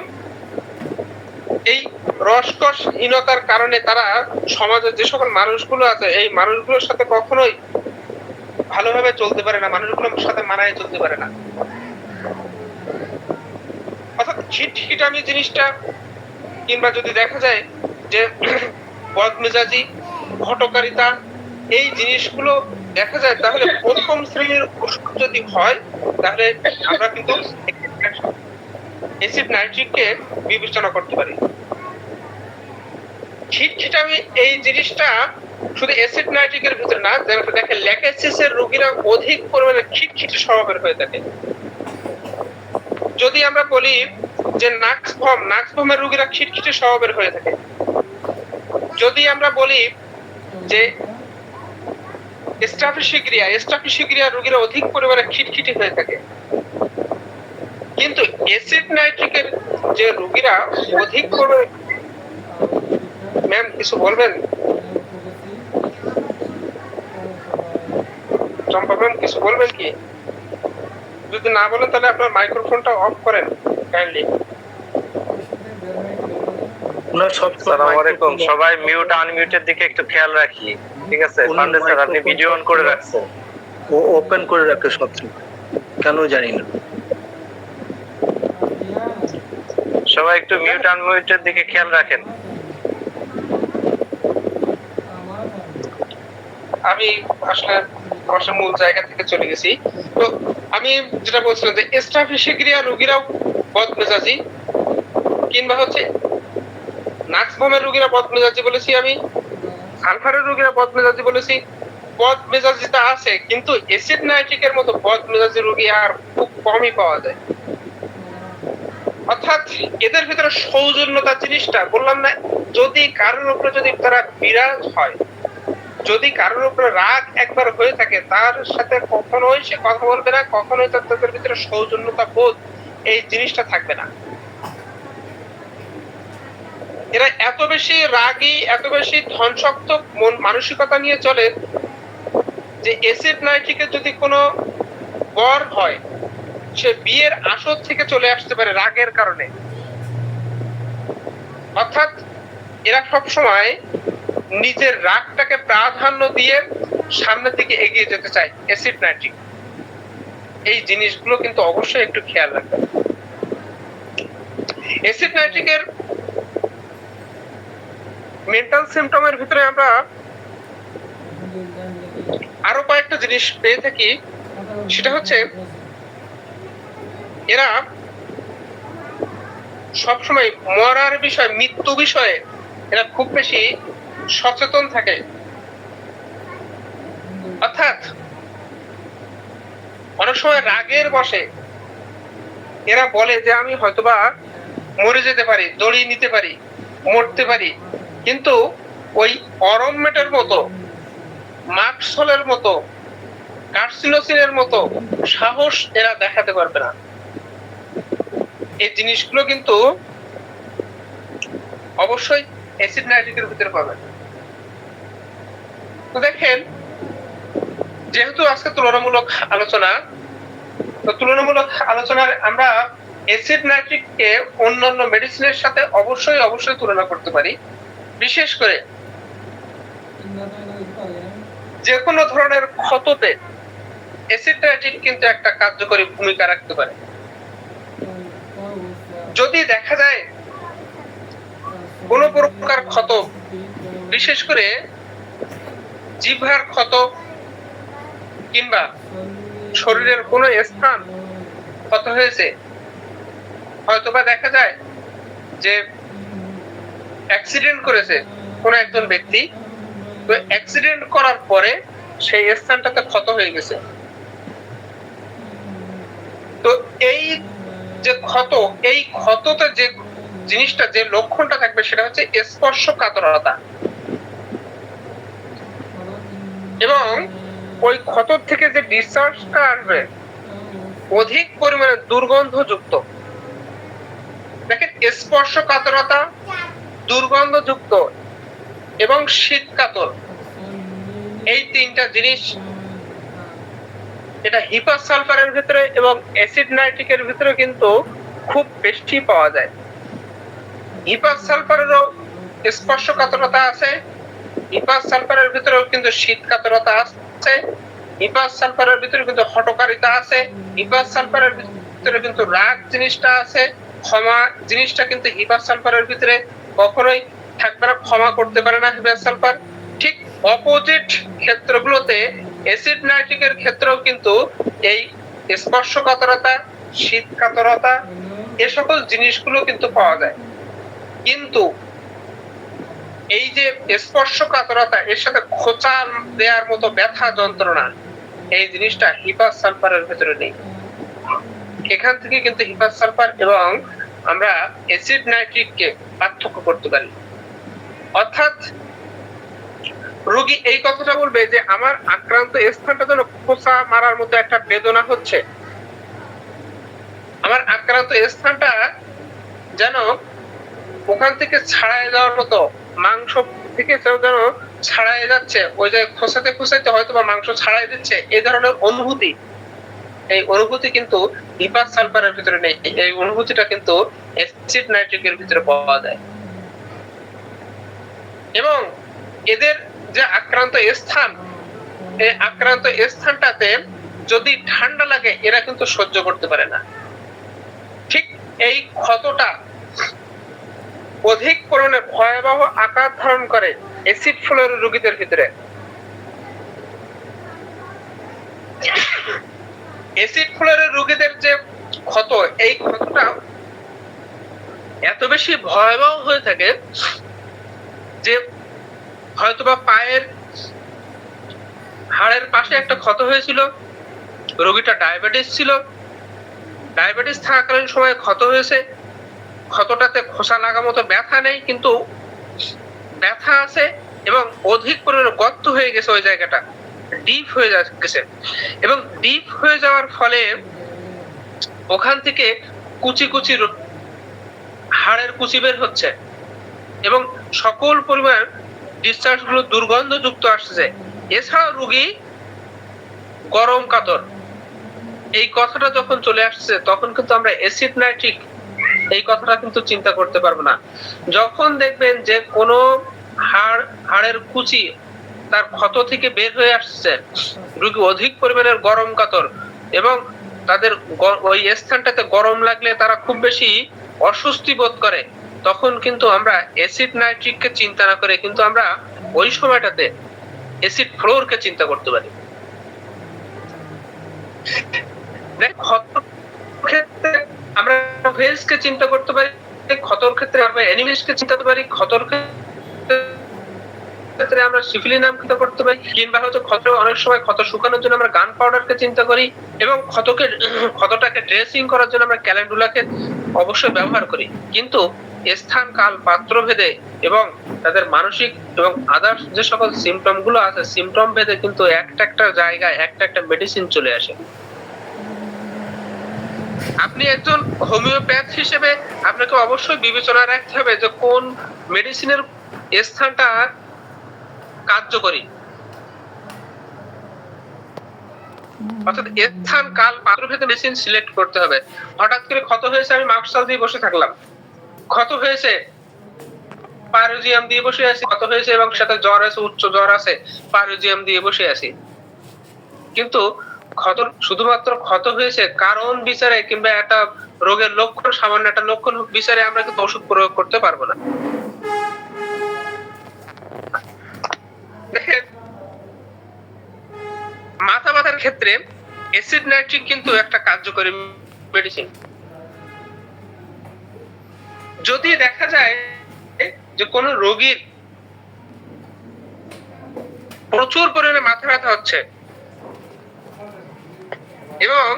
এই রসকসহীনতার কারণে তারা সমাজের যে সকল মানুষগুলো আছে, এই মানুষগুলোর সাথে কখনোই ভালোভাবে চলতে পারে না, মানুষগুলোর সাথে মানায় চলতে পারে না। অর্থাৎ খিটখিটামি জিনিসটা, কিংবা যদি দেখা যায় যে বদমেজাজি, হঠকারিতা, এই জিনিসগুলো দেখা যায়, তাহলে প্রথম শ্রেণীর ওষুধ যদি হয় তাহলে আমরা কিন্তু অ্যাসিড নাইট্রিককে বিবেচনা করতে পারি। খিটখিটামি এই জিনিসটা শুধু অ্যাসিড নাইট্রিকের ভিতরে না, দেখেন ল্যাকেসিসের রোগীরা অধিক পরিমাণে খিটখিটে স্বভাবের হয়ে থাকে। যদি আমরা বলি যে নাক্সভমের রোগীরা খিটখিটে স্বভাবের হয়ে থাকে। যদি আমরা বলি যে স্ট্রাফিসিগ্রিয়া রোগীরা অধিক পরিমাণে খিটখিটে হয়ে থাকে, কিন্তু অ্যাসিড নাইট্রিকের যে রোগীরা অধিক পরিমাণে, ম্যাম কিছু বলবেন? চম্পা ম্যাম কিছু বলবেন কি? যদি না বলেন তাহলে আপনার মাইক্রোফোনটা অফ করেন কাইন্ডলি। সবাই মিউট আনমিউটের দিকে একটু খেয়াল রাখি, ঠিক আছে? পান্ডে স্যার আপনি ভিডিও অন করে রাখছেন, ও ওপেন করে রাখে সবসময়, কেন জানি না। সবাই একটু মিউট আনমিউটের দিকে খেয়াল রাখেন। আমি আসলে আমার মূল জায়গা থেকে চলে গেছি। তো আমি যেটা বলছিলাম যে স্ট্রাফিসিগ্রিয়া রোগীরাও বদমেজাজি, কিংবা হচ্ছে নাক্সভমের রোগীরা বদমেজাজি বলেছি, আমি সালফারের রোগীরা বদমেজাজি বলেছি। বদমেজাজিটা আছে, কিন্তু অ্যাসিড নাইট্রিকের মতো বদমেজাজি রোগী আর খুব কমই পাওয়া যায়। অর্থাৎ এদের ভিতরে সৌজন্যতা জিনিসটা বললাম না, যদি কারোর উপরে যদি তারা বিরাজ হয়, যদি কারোর উপরে রাগ একবার হয়ে থাকে, তার সাথে কখনোই সে কথা বলবে না, কখনোই তাদের ভিতরে সৌজন্যতা বোধ এই জিনিসটা থাকবে না। এরা এত বেশি রাগী, এত বেশি ধনসক্ত মন মানসিকতা নিয়ে চলে যে অ্যাসিড নাইট্রিকের যদি কোনো বর হয়, সে বিয়ের আসর থেকে চলে আসতে পারে রাগের কারণে। অর্থাৎ এরা সবসময় নিজের রাগটাকে প্রাধান্য দিয়ে সামনের দিকে এগিয়ে যেতে চায় অ্যাসিড নাইট্রিক। এই জিনিসগুলো কিন্তু অবশ্যই একটু খেয়াল রাখবেন। অ্যাসিড নাইট্রিকের মেন্টাল সিমটমের ভিতরে আমরা আরো কয়েকটা জিনিস পেয়ে থাকি। সেটা হচ্ছে এরা সবসময় মরার বিষয়, মৃত্যু বিষয়ে এরা খুব বেশি সচেতন থাকে। অর্থাৎ অনেক সময় রাগের বশে এরা বলে যে আমি হয়তোবা মরে যেতে পারি, দড়ি নিতে পারি, মরতে পারি, কিন্তু ওই অরমমেটের মতো, মার্কসলের মতো, কার্সিনোসিনের মতো সাহস এরা দেখাতে পারবে না। এই জিনিসগুলো কিন্তু অবশ্যই অ্যাসিড নাইট্রিকের ভিতরে পাবেন। তো দেখেন, যেহেতু আজকে তুলনামূলক আলোচনা, তো তুলনামূলক আলোচনার আমরা অ্যাসিড নাইট্রিককে অন্যান্য মেডিসিনের সাথে অবশ্যই তুলনা করতে পারি। বিশেষ করে যে কোনো ধরনের ক্ষততে অ্যাসিড নাইট্রিক কিন্তু একটা কার্যকরী ভূমিকা রাখতে পারে। যদি দেখা যায় কোন প্রকার ক্ষত, বিশেষ করে জিহ্বার ক্ষত কিংবা শরীরের কোন স্থান ক্ষত হয়েছে, হয়তোবা দেখা যায় যে অ্যাক্সিডেন্ট করেছে কোন একজন ব্যক্তি, তো অ্যাক্সিডেন্ট করার পরে সেই স্থানটাতে ক্ষত হয়ে গেছে। তো এই যে ক্ষত, এই ক্ষততে যে জিনিসটা, যে লক্ষণটা থাকবে সেটা হচ্ছে স্পর্শকাতরতা, এবং ওই ক্ষত থেকে যে ডিসচার্জটা আসবে অধিক পরিমাণে দুর্গন্ধযুক্ত। দেখেন, স্পর্শকাতরতা, দুর্গন্ধযুক্ত এবং শীতকাতর, এই তিনটা জিনিস এটা হিপাস সালফারের ভিতরে এবং অ্যাসিড নাইট্রিকের ভিতরে কিন্তু খুব বেশি পাওয়া যায়। হিপাস সালফারেরও স্পর্শকাতরতা আছে, হিপাস সালফারের ভিতরেও কিন্তু শীতকাতরতা আছে, হিপাস সালফারের ভিতরে কিন্তু হঠকারিতা আছে, হিপাস সালফারের ভিতরে কিন্তু রাগ জিনিসটা আছে, ক্ষমা জিনিসটা কিন্তু হিপাস সালফারের ভিতরে কখনোই থাকবে না, ক্ষমা করতে পারে না হিপাস সালফার। ঠিক অপোজিট ক্ষেত্রগুলোতে অ্যাসিড নাইট্রিকের ক্ষেত্রেও কিন্তু এই স্পর্শকাতরতা, শীতকাতরতা, এ সকল জিনিসগুলো কিন্তু পাওয়া যায়। কিন্তু এই যে স্পর্শকাতরতা, এর সাথে খোঁচা দেওয়ার মতো ব্যথা যন্ত্রণা, এই জিনিসটা হিপাস সালফারের ভিতরে নেই। এখান থেকে কিন্তু হিপাস সালফার এবং আমরা অ্যাসিড নাইট্রিককে পার্থক্য করতে পারি। অর্থাৎ রোগী এই কথাটা বলবে যে আমার আক্রান্ত স্থানটা যেন খোঁচা মারার মতো একটা বেদনা হচ্ছে, আমার আক্রান্ত স্থানটা যেন ওখান থেকে ছাড়াই যাওয়ার মতো, মাংস থেকে যেন ছাড়াই যাচ্ছে, ওই যে খোঁচাতে খোঁচাতে হয়তো বা মাংস ছাড়াই দিচ্ছে, এই ধরনের অনুভূতি, এই অনুভূতি কিন্তু হিপার সালফারের ভিতরে নেই। এই অনুভূতিটা কিন্তু অ্যাসিড নাইট্রিকের ভিতরে পাওয়া যায়। এবং এদের যে আক্রান্ত স্থান, এই আক্রান্ত স্থানটাতে যদি ঠান্ডা লাগে এরা কিন্তু সহ্য করতে পারে না। ঠিক এই ক্ষতটা অধিক পরিমাণে ভয়াবহ আকার ধারণ করে অ্যাসিড ফ্লোর রোগীদের ভিতরে। অ্যাসিড ফ্লোরের রোগীদের যে ক্ষত, এই ক্ষতটা এত বেশি ভয়াবহ হয়ে থাকে যে হয়তোবা পায়ের হাড়ের পাশে একটা ক্ষত হয়েছিল, রোগীটা ডায়াবেটিস ছিল, ডায়াবেটিস থাকাকালীন সময়ে ক্ষত হয়েছে, ক্ষতটাতে খোসা লাগা মতো ব্যথা নেই কিন্তু ব্যথা আছে এবং অধিক পরিমাণে গর্ত হয়ে গেছে, ওই জায়গাটা ডিপ হয়ে গেছে এবং ডিপ হয়ে যাওয়ার ফলে ওখান থেকে কুচি কুচি হাড়ের কুচি বের হচ্ছে এবং সকল পরিমাণ ডিসচার্জ গুলো দুর্গন্ধযুক্ত আসছে। এছাড়াও রোগী গরম কাতর, এই কথাটা যখন চলে আসছে তখন কিন্তু আমরা অ্যাসিড নাইট্রিক এই কথাটা কিন্তু চিন্তা করতে পারবো না। যখন দেখবেন যে কোনো হাড়ের কুচি তার ক্ষত থেকে বের হয়ে আসছে, রোগী অধিক পরিমাণের গরম কাতর এবং তাদের ওই স্থানটাতে গরম লাগলে তারা খুব বেশি অস্বস্তি বোধ করে, তখন কিন্তু আমরা অ্যাসিড নাইট্রিককে চিন্তা না করে কিন্তু আমরা ওই সময়টাতে অ্যাসিড ফ্লোরকে চিন্তা করতে পারি। ক্ষতর ক্ষেত্রে আমরা ভেজকে চিন্তা করতে পারি, ক্ষতর ক্ষেত্রে আমরা অ্যানিমেসকে চিন্তা করতে পারি, ক্ষতর ক্ষেত্রে আমরা সিফিলিনাম চিন্তা করতে পারি, কিংবা হয়তো ক্ষত অনেক সময় ক্ষত শুকানোর জন্য আমরা গান পাউডারকে চিন্তা করি এবং ক্ষতটাকে ড্রেসিং করার জন্য আমরা ক্যালেন্ডুলাকে অবশ্যই ব্যবহার করি। কিন্তু স্থান কাল পাত্র ভেদে এবং তাদের মানসিক এবং আদার্স যে সকল সিমটম গুলো আছে, সিমটম ভেদে কিন্তু একটা একটা জায়গায় একটা একটা মেডিসিন চলে আসে। আপনি একজন হোমিওপ্যাথ হিসেবে আপনাকে অবশ্যই বিবেচনা রাখতে হবে যে কোন মেডিসিনের স্থানটা কার্যকরী, অর্থাৎ স্থান কাল পাত্র ভেদে মেডিসিন সিলেক্ট করতে হবে। হঠাৎ করে ক্ষত হয়েছে, আমি মাস্কসাল দিয়ে বসে থাকলাম, ক্ষত হয়েছে পাইরোজিয়াম দিয়ে বসে আছি, ক্ষত হয়েছে এবং সাথে জ্বর আছে, উচ্চ জ্বর আছে, পাইরোজিয়াম দিয়ে বসে আছি, কিন্তু ক্ষত শুধুমাত্র ক্ষত হয়েছে কারণ বিচারে কিংবা একটা রোগের লক্ষণ, সামান্য একটা লক্ষণ বিচারে আমরা কিন্তু ওষুধ প্রয়োগ করতে পারবো না। দেখেন, মাথা ব্যথার ক্ষেত্রে অ্যাসিড নাইট্রিক কিন্তু একটা কার্যকরী মেডিসিন। যদি দেখা যায় যে কোন রোগীর প্রচুর পরিমাণে মাথা ব্যথা হচ্ছে এবং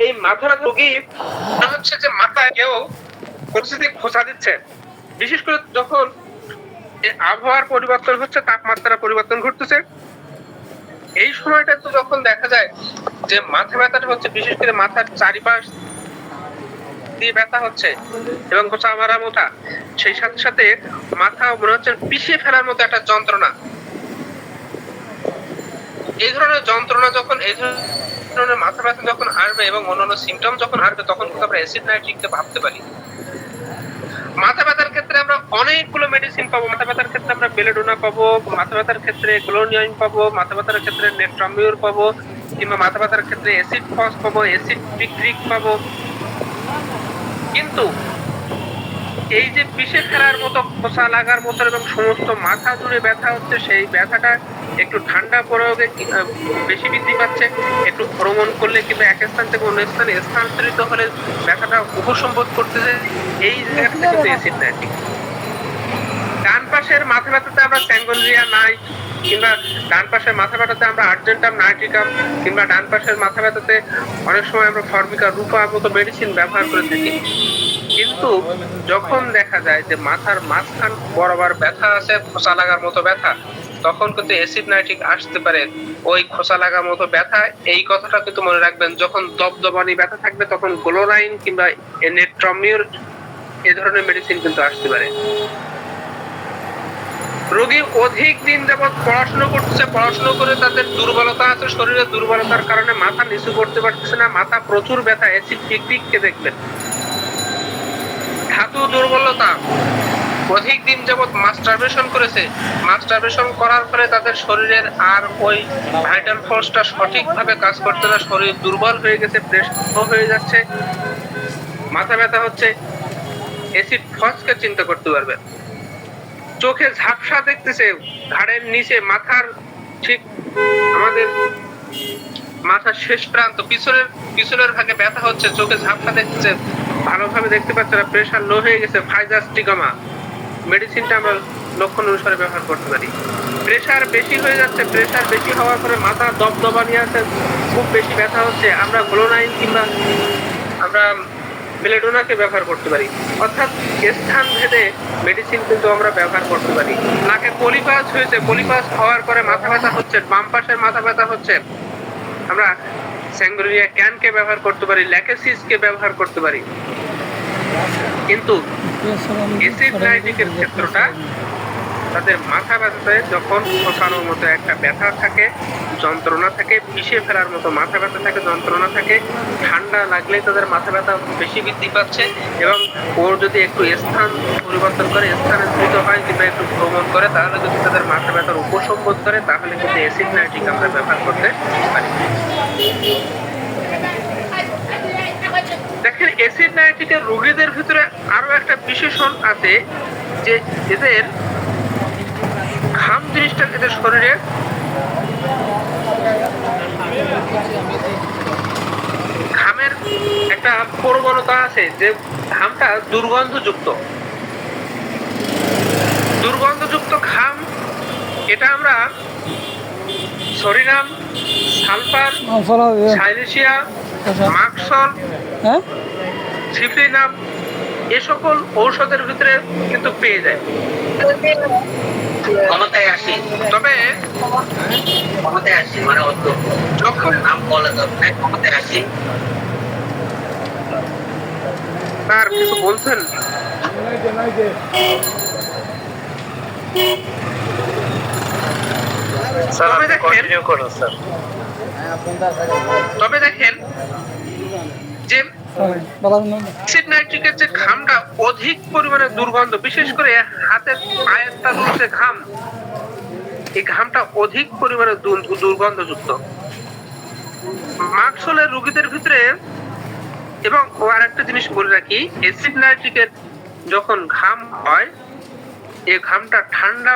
এই মাথা ব্যথা রোগী হচ্ছে যে মাথায় কেউ পরিস্থিতি খোঁচা দিচ্ছে, বিশেষ করে যখন আবহাওয়ার পরিবর্তন হচ্ছে, তাপমাত্রা পরিবর্তন ঘটতেছে, এই সময়টা তো যখন দেখা যায় যে মাথা ব্যথাটা হচ্ছে বিশেষ করে মাথার চারিপাশ দিয়ে ব্যথা হচ্ছে এবং খোঁচা মারা মোটা, সেই সাথে সাথে মাথা মনে হচ্ছে পিষিয়ে ফেলার মতো একটা যন্ত্রণা। এই ধরনের যন্ত্রণা যখন, এই ধরনের মাথা ব্যথা যখন আসবে এবং অন্যান্য সিমটম যখন আসবে, তখন কিন্তু আমরা অ্যাসিড নাইট্রিককে ভাবতে পারি। মাথা ব্যথার ক্ষেত্রে আমরা অনেকগুলো মেডিসিন পাবো। মাথা ব্যথার ক্ষেত্রে আমরা বেলেডোনা পাবো, মাথা ব্যথার ক্ষেত্রে গ্লোনিয়াইন পাবো, মাথা ব্যথার ক্ষেত্রে নেট্রামিউর পাবো, কিংবা মাথা ব্যথার ক্ষেত্রে অ্যাসিড ফস পাবো, অ্যাসিড পিক্রিক পাবো। কিন্তু এই যে পিষে ফেলার মতো, খোঁচা লাগার মতো এবং সমস্ত মাথা জুড়ে ব্যথা হচ্ছে, সেই ব্যথাটা একটু ঠান্ডা প্রয়োগে বেশি বৃদ্ধি পাচ্ছে, একটু ভ্রমণ করলে কিংবা এক স্থান থেকে অন্য স্থানে স্থানান্তরিত হলে ব্যথাটা উপসম্বোধ করতেছে, এই জায়গাটা কিন্তু অ্যাসিড নাইট্রিক। ডান পাশের মাথা ব্যথাতে আমরা স্যাঙ্গোনিয়া নাই, কিংবা ডান পাশের মাথা ব্যথাতে আমরা আর্জেন্টাম নাইট্রিকাম, কিংবা ডান পাশের মাথা ব্যথাতে অনেক সময় আমরা ফর্মিকা রূপা মতো মেডিসিন ব্যবহার করে থাকি। কিন্তু যখন দেখা যায় যে মাথার মাঝখান বরাবর ব্যথা আছে, খোঁচা লাগার মতো ব্যথা, তখন কিন্তু অ্যাসিড নাইট্রিক আসতে পারে। ওই খোঁচা লাগার মতো ব্যথা, এই কথাটা কিন্তু মনে রাখবেন। যখন দবদবানি ব্যথা থাকবে তখন গ্লোরাইন কিংবা এনেট্রমিউর এই ধরনের মেডিসিন কিন্তু আসতে পারে। রোগী অধিক দিন যাবৎ পড়াশোনা করতেছে, পড়াশোনা করে তাদের দুর্বলতা আছে, শরীরে দুর্বলতার কারণে মাথা নিচু করতে পারতেছে না, মাথা প্রচুর ব্যথা, অ্যাসিড পিকনিককে দেখবেন। ধাতু দুর্বলতা, অধিক দিন যাবৎ মাস্টারবেশন করেছে, মাস্টারবেশন করার ফলে তাদের শরীরের আর ওই ভাইটাল ফোর্সটা সঠিকভাবে কাজ করতে না, শরীর দুর্বল হয়ে গেছে, প্রেশার হয়ে যাচ্ছে, মাথা ব্যথা হচ্ছে, অ্যাসিড ফসকে চিন্তা করতে পারবেন। চোখে ঝাপসা দেখতেছে, ঘাড়ের নিচে মাথার ঠিক আমাদের মাথার শেষ প্রান্ত পিছনের ভাগে ব্যথা হচ্ছে, চোখে ঝাপসা দেখতেছে, ভালোভাবে দেখতে পাচ্ছে না, প্রেশার লো হয়ে গেছে, ফাইজাস্টিগামা মেডিসিনটা আমরা লক্ষণ অনুসারে ব্যবহার করতে পারি। প্রেশার বেশি হয়ে যাচ্ছে, প্রেশার বেশি হওয়ার পরে মাথা দবদবানি আছে, খুব বেশি ব্যথা হচ্ছে, আমরা গ্লোনাইন কিংবা আমরা বেলেডোনাকে ব্যবহার করতে পারি। অর্থাৎ স্থান ভেদে মেডিসিন কিন্তু আমরা ব্যবহার করতে পারি। নাকে পলিপাস হয়েছে, পলিপাস হওয়ার পরে মাথা ব্যথা হচ্ছে, বাম পাশের মাথা ব্যথা হচ্ছে, আমরা স্যাঙ্গুরিয়া ক্যানকে ব্যবহার করতে পারি, ল্যাকেসিসকে ব্যবহার করতে পারি। কিন্তু অ্যাসিড নাইট্রিকের ক্ষেত্রটা তাদের মাথা ব্যথাতে যখন খোঁচানোর মতো একটা ব্যথা থাকে, যন্ত্রণা থাকে, পিষে ফেলার মতো মাথা ব্যথা থাকে, যন্ত্রণা থাকে, ঠান্ডা লাগলে তাদের মাথা ব্যথা বেশি বৃদ্ধি পাচ্ছে, এবং ওর যদি একটু স্থান পরিবর্তন করে, স্থানান্তরিত হয় কিংবা একটু ভ্রমণ করে, তাহলে যদি তাদের মাথা ব্যথার উপশম বোধ করে, তাহলে কিন্তু অ্যাসিড নাইট্রিক আমরা ব্যবহার করতে পারি। দেখেন, অ্যাসিড নাইট্রিকের রোগীদের ভিতরে আরো একটা বিশেষণ আছে যে এদের ঘাম জিনিসটা এদের শরীরে ঘামের একটা প্রবণতা আছে, যে ঘামটা দুর্গন্ধযুক্ত ঘাম। এটা আমরা সরিনাম, সালফার, সাইলেশিয়া, মাক্সল, সিফ্লিনাম এ সকল ঔষধের ভিতরে কিন্তু পেয়ে যায়। ক্ষমতায় আসি, তবে মানে যখন নাম বলে ক্ষমতায় আসি, তার কিছু বলছেন? তবে দেখেন যে অ্যাসিড নাইট্রিকের যে ঘামটা অধিক পরিমাণে দুর্গন্ধ, বিশেষ করে হাতের পায়ের তালুর যে ঘাম, এই ঘামটা অধিক পরিমাণে দুর্গন্ধযুক্ত। মাকসলের রোগীদের ভিতরে, এবং আর একটা জিনিস বলে রাখি, অ্যাসিড নাইট্রিকের যখন ঘাম হয়, এই ঘামটা ঠান্ডা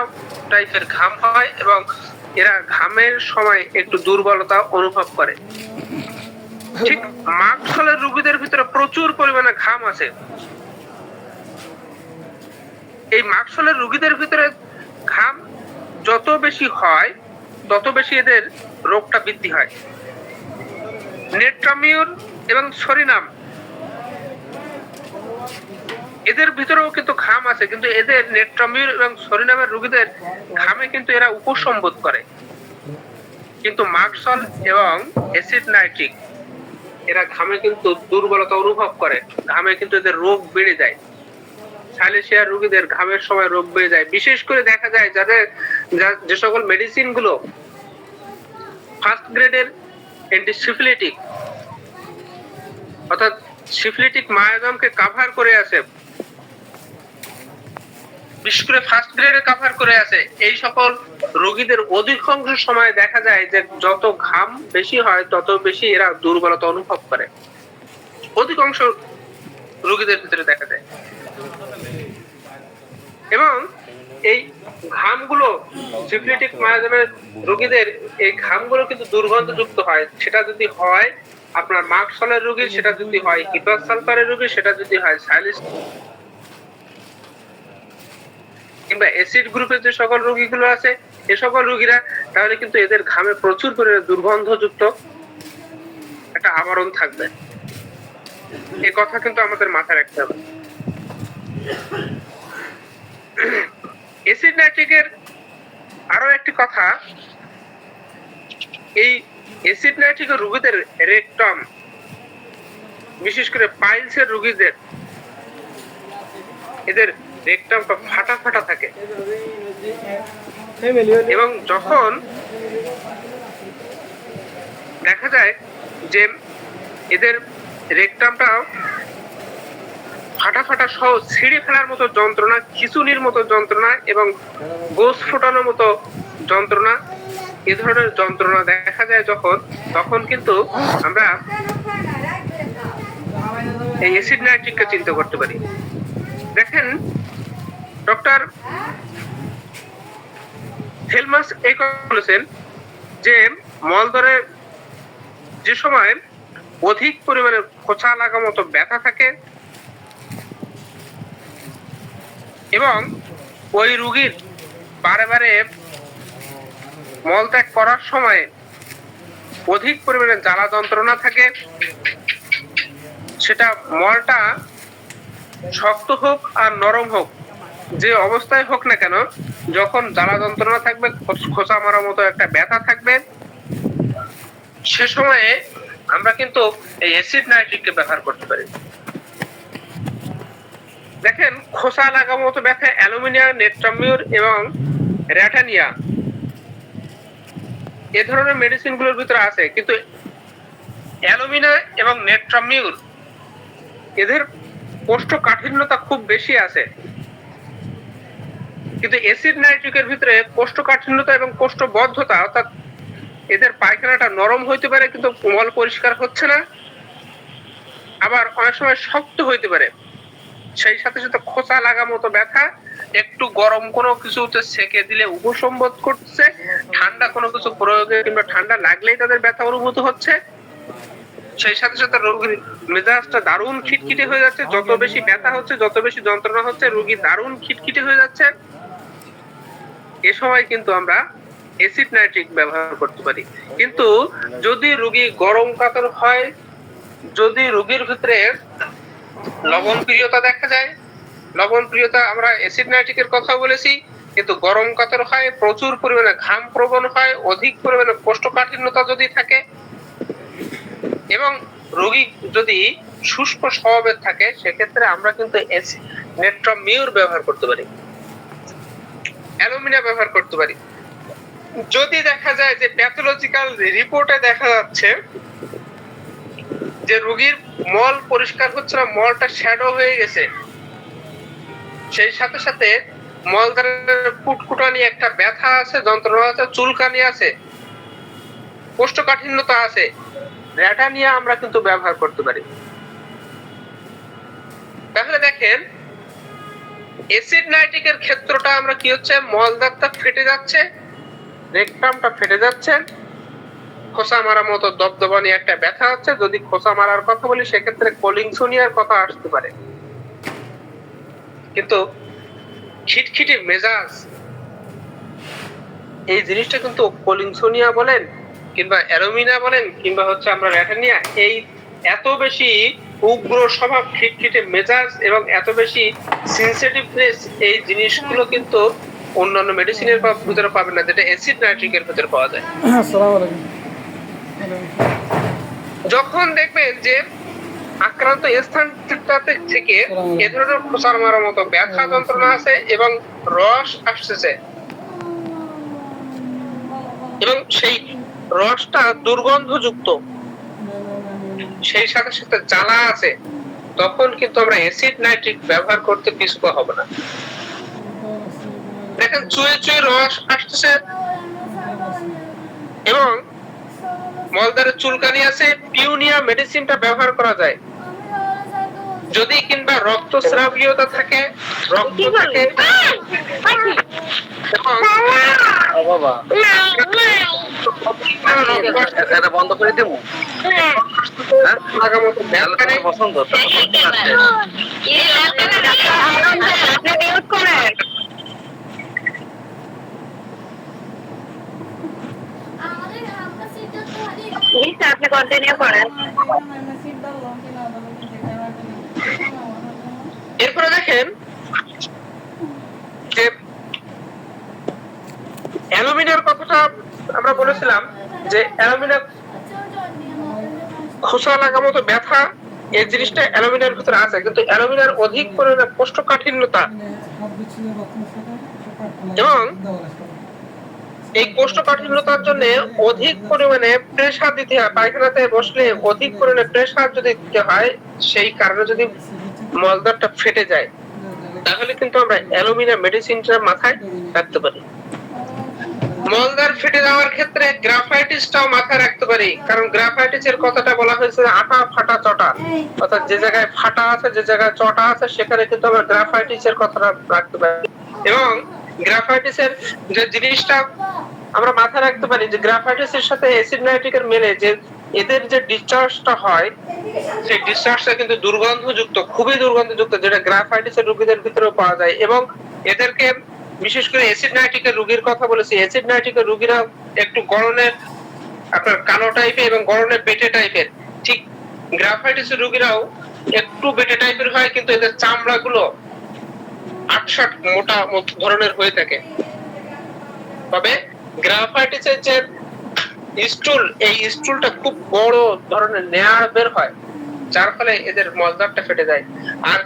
টাইপের ঘাম হয়, এবং এরা ঘামের সময় একটু দুর্বলতা অনুভব করে। ঠিক মাকসলের রোগীদের ভিতরে প্রচুর পরিমাণে ঘাম আছে। এই মাকসলের রোগীদের ভিতরে ঘাম যত বেশি হয়, তত বেশি এদের রোগটা বৃদ্ধি হয়। নেট্রামিউর এবং সরিনাম এদের ভিতরেও কিন্তু ঘাম আছে, কিন্তু এদের নেট্রামিউর এবং সরিনামের রোগীদের ঘামে কিন্তু এরা উপশম বোধ করে। কিন্তু মাকসল এবং অ্যাসিড নাইট্রিক এরা ঘামে কিন্তু দুর্বলতা অনুভব করে, ঘামে কিন্তু এদের রোগ বেড়ে যায়। সাইলেশিয়া রোগীদের ঘামের সময় রোগ বেড়ে যায়। বিশেষ করে দেখা যায় যাদের যে সকল মেডিসিন গুলো ফার্স্ট গ্রেডের অ্যান্টিসিফিলিটিক, অর্থাৎ সিফিলিটিক মায়োজমকে কভার করে আছে, বিশেষ করে ফার্স্ট গ্রেডে কভার করে আছে, এই সকল রোগীদের অধিকাংশ সময় দেখা যায় যে যত ঘাম বেশি হয় তত বেশি এরা দুর্বলতা অনুভব করে। অধিকাংশ রোগীদের ভিতরে দেখা যায়। এবং এই ঘামগুলো সিফিলিটিক মায়োজমের রোগীদের এই ঘামগুলো কিন্তু দুর্গন্ধযুক্ত হয়। সেটা যদি হয় আপনার মাকসলের রোগী, সেটা যদি হয় হিপাস সালফারের রোগী, সেটা যদি হয় সাইলিস কিংবা অ্যাসিড গ্রুপের যে সকল রোগীগুলো আছে, এ সকল রোগীরা, তাহলে কিন্তু এদের ঘামে প্রচুর পরিমাণে দুর্গন্ধযুক্ত একটা আবরণ থাকবে। এই কথা কিন্তু আমাদের মাথায় রাখতে হবে। অ্যাসিড নাইট্রিকের আরো একটি কথা, এই অ্যাসিড নাইট্রিকের রোগীদের রেকটম, বিশেষ করে পাইলসের রোগীদের, এদের রেকটমটা ফাটা ফাটা থাকে এবং যখন দেখা যায় যে এদের রেকটামটা ফাটা ফাটা সহ ছিঁড়ে ফেলার মতো যন্ত্রণা, খিঁচুনির মতো যন্ত্রণা এবং গোস ফোটানোর মতো যন্ত্রণা, এ ধরনের যন্ত্রণা দেখা যায় যখন, তখন কিন্তু আমরা এই অ্যাসিড নাইট্রিককে চিন্তা করতে পারি। দেখেন ডক্টর হেলমাস এই কথা বলেছেন যে মলদ্বারে যে সময় অধিক পরিমাণে খোঁচা লাগা মতো ব্যথা থাকে এবং ওই রোগীর বারে বারে মলত্যাগ করার সময় অধিক পরিমাণে জ্বালা যন্ত্রণা থাকে, সেটা মলটা শক্ত হোক আর নরম হোক, যে অবস্থায় হোক না কেন, যখন জ্বালা যন্ত্রণা থাকবে, খোঁচা মারার মতো একটা ব্যথা থাকবে, সে সময়ে আমরা কিন্তু এই অ্যাসিড নাইট্রিককে ব্যবহার করতে পারি। দেখেন খোঁচা লাগা মতো ব্যথা অ্যালুমিনিয়া, নেট্রামিউর এবং র্যাটানিয়া এ ধরনের মেডিসিন গুলোর ভিতরে আছে, কিন্তু অ্যালুমিনা এবং নেট্রামিউর এদের কোষ্ঠকাঠিন্যতা খুব বেশি আছে, কিন্তু অ্যাসিড নাইট্রিকের ভিতরে কোষ্ঠকাঠিন্যতা এবং কোষ্ঠবদ্ধতা, অর্থাৎ এদের পায়খানাটা নরম হইতে পারে কিন্তু মল পরিষ্কার হচ্ছে না, আবার অনেক সময় শক্ত হইতে পারে, সেই সাথে সাথে খোঁচা লাগা মতো ব্যথা, একটু গরম কোনো কিছুতে সেকে দিলে উপশম বোধ করছে, ঠান্ডা কোনো কিছু প্রয়োগে কিংবা ঠান্ডা লাগলেই তাদের ব্যথা অনুভূত হচ্ছে, সেই সাথে সাথে রোগীর মেজাজটা দারুণ খিটখিটে হয়ে যাচ্ছে, যত বেশি ব্যথা হচ্ছে, যত বেশি যন্ত্রণা হচ্ছে, রোগী দারুণ খিটখিটে হয়ে যাচ্ছে। এ সময় কিন্তু আমরা অ্যাসিড নাইট্রিক ব্যবহার করতে পারি। কিন্তু যদি রোগী গরম কাতর হয়, যদি রোগীর ভিতরে লবণ প্রিয়তা দেখা যায়, লবণ প্রিয়তা আমরা অ্যাসিড নাইট্রিকের কথা বলেছি, কিন্তু গরম কাতর হয়, প্রচুর পরিমাণে ঘাম প্রবণ হয়, অধিক পরিমাণে কোষ্ঠকাঠিন্যতা যদি থাকে এবং রোগী যদি শুষ্ক স্বভাবের থাকে, সেক্ষেত্রে আমরা কিন্তু নেট্রামিউর ব্যবহার করতে পারি, অ্যালুমিনিয়া ব্যবহার করতে পারি। যদি দেখা যায় যে প্যাথোলজিক্যাল রিপোর্টে দেখা যাচ্ছে যে রোগীর মল পরিষ্কার হচ্ছে না, মলটা শ্যাডো হয়ে গেছে, সেই সাথে সাথে মলদ্বারের কুটকুটানি একটা ব্যথা আছে, যন্ত্রণা আছে, চুলকানি আছে, কোষ্ঠকাঠিন্যতা আছে, র্যাটানিয়া আমরা কিন্তু ব্যবহার করতে পারি। তাহলে দেখেন অ্যাসিড নাইট্রিকের ক্ষেত্রটা আমরা কি হচ্ছে, মলদ্বারটা ফেটে যাচ্ছে, রেকটামটা ফেটে যাচ্ছে, খোঁচা মারার মতো দবদবানি একটা ব্যথা হচ্ছে, যদি খোঁচা মারার কথা বলি সেক্ষেত্রে কোলিংসোনিয়ার কথা আসতে পারে, কিন্তু খিটখিটে মেজাজ এই জিনিসটা কিন্তু কোলিংসোনিয়া বলেন কিংবা অ্যালুমিনা বলেন কিংবা হচ্ছে আমরা র্যাটানিয়া, এই এত বেশি উগ্র স্বভাব, খিটখিটে মেজাজ এবং এত বেশি সেনসিটিভনেস, এই জিনিসগুলো কিন্তু অন্যান্য মেডিসিনের ভিতরে পাবেন না, যেটা অ্যাসিড নাইট্রিকের ভিতরে পাওয়া যায়। আসসালামু আলাইকুম। যখন দেখবেন যে আক্রান্ত স্থানটাতে থেকে এ ধরনের খোঁচার মারার মতো ব্যথা যন্ত্রণা আছে এবং রস আসতেছে এবং সেই রসটা দুর্গন্ধযুক্ত, সেই সাথে সাথে জ্বালা আছে, তখন কিন্তু আমরা অ্যাসিড নাইট্রিক ব্যবহার করতে পিছপা হব না। দেখেন চুয়ে চুয়ে রস আসতেছে এবং মলদ্বারে চুলকানি আছে, পিউনিয়া মেডিসিনটা ব্যবহার করা যায়। যদি কিংবা রক্তস্রাবীয়তা থাকে, রক্ত থাকে এবং বাবা এটা বন্ধ করে দেবো। লাগার মতো ব্যথা নেই, পছন্দ আপনি কন্টিনিউ করেন। এরপরে দেখেন অ্যালুমিনিয়ার কথাটা আমরা বলেছিলাম যে অ্যালুমিনিয়া খোসা লাগা মতো ব্যথা, এই জিনিসটা অ্যালুমিনিয়ার ভিতরে আছে, কিন্তু অ্যালুমিনিয়ার অধিক পরিমাণে কোষ্ঠকাঠিন্যতা এবং এই কোষ্ঠকাঠিন্যতার জন্য অধিক পরিমাণে প্রেসার দিতে হয়। পায়খানাতে বসলে অধিক পরিমাণে প্রেসার যদি দিতে হয়, সেই কারণে যদি মলদ্বারটা ফেটে যায়, তাহলে কিন্তু আমরা অ্যালুমিনিয়াম মেডিসিনটা মাথায় রাখতে পারি। মলদ্বার ফেটে যাওয়ার ক্ষেত্রে গ্রাফাইটিসটাও মাথায় রাখতে পারি, কারণ গ্রাফাইটিসের কথাটা বলা হয়েছে আটা ফাটা চটা, অর্থাৎ যে জায়গায় ফাটা আছে, যে জায়গায় চটা আছে, সেখানে কিন্তু আমরা গ্রাফাইটিসের কথাটা রাখতে পারি। এবং গ্রাফাইটিসের যে জিনিসটা আমরা মাথায় রাখতে পারি যে গ্রাফাইটিসের সাথে অ্যাসিড নাইট্রিকের মেলে যে এদের যে ডিসচার্জটা হয়, সেই ডিসচার্জটা কিন্তু দুর্গন্ধযুক্ত, খুবই দুর্গন্ধযুক্ত, যেটা গ্রাফাইটিসের রোগীদের ভিতরেও পাওয়া যায়। এবং এদেরকে বিশেষ করে অ্যাসিড নাইট্রিকের রোগীর কথা বলেছি, অ্যাসিড নাইট্রিকের রোগীরা একটু গরনের আপনার কালো টাইপের এবং গরনের বেটে টাইপের, ঠিক গ্রাফাইটিসের রোগীরাও একটু বেটে টাইপের হয়, কিন্তু এদের চামড়াগুলো আটসাট মোটা ধরনের হয়ে থাকে। তবে গ্রাফাইটিসের যে স্টুল, এই স্টুলটা খুব বড় ধরনের নেয়ার বের হয়, যার ফলে এদের মলদ্বারটা ফেটে যায়। আর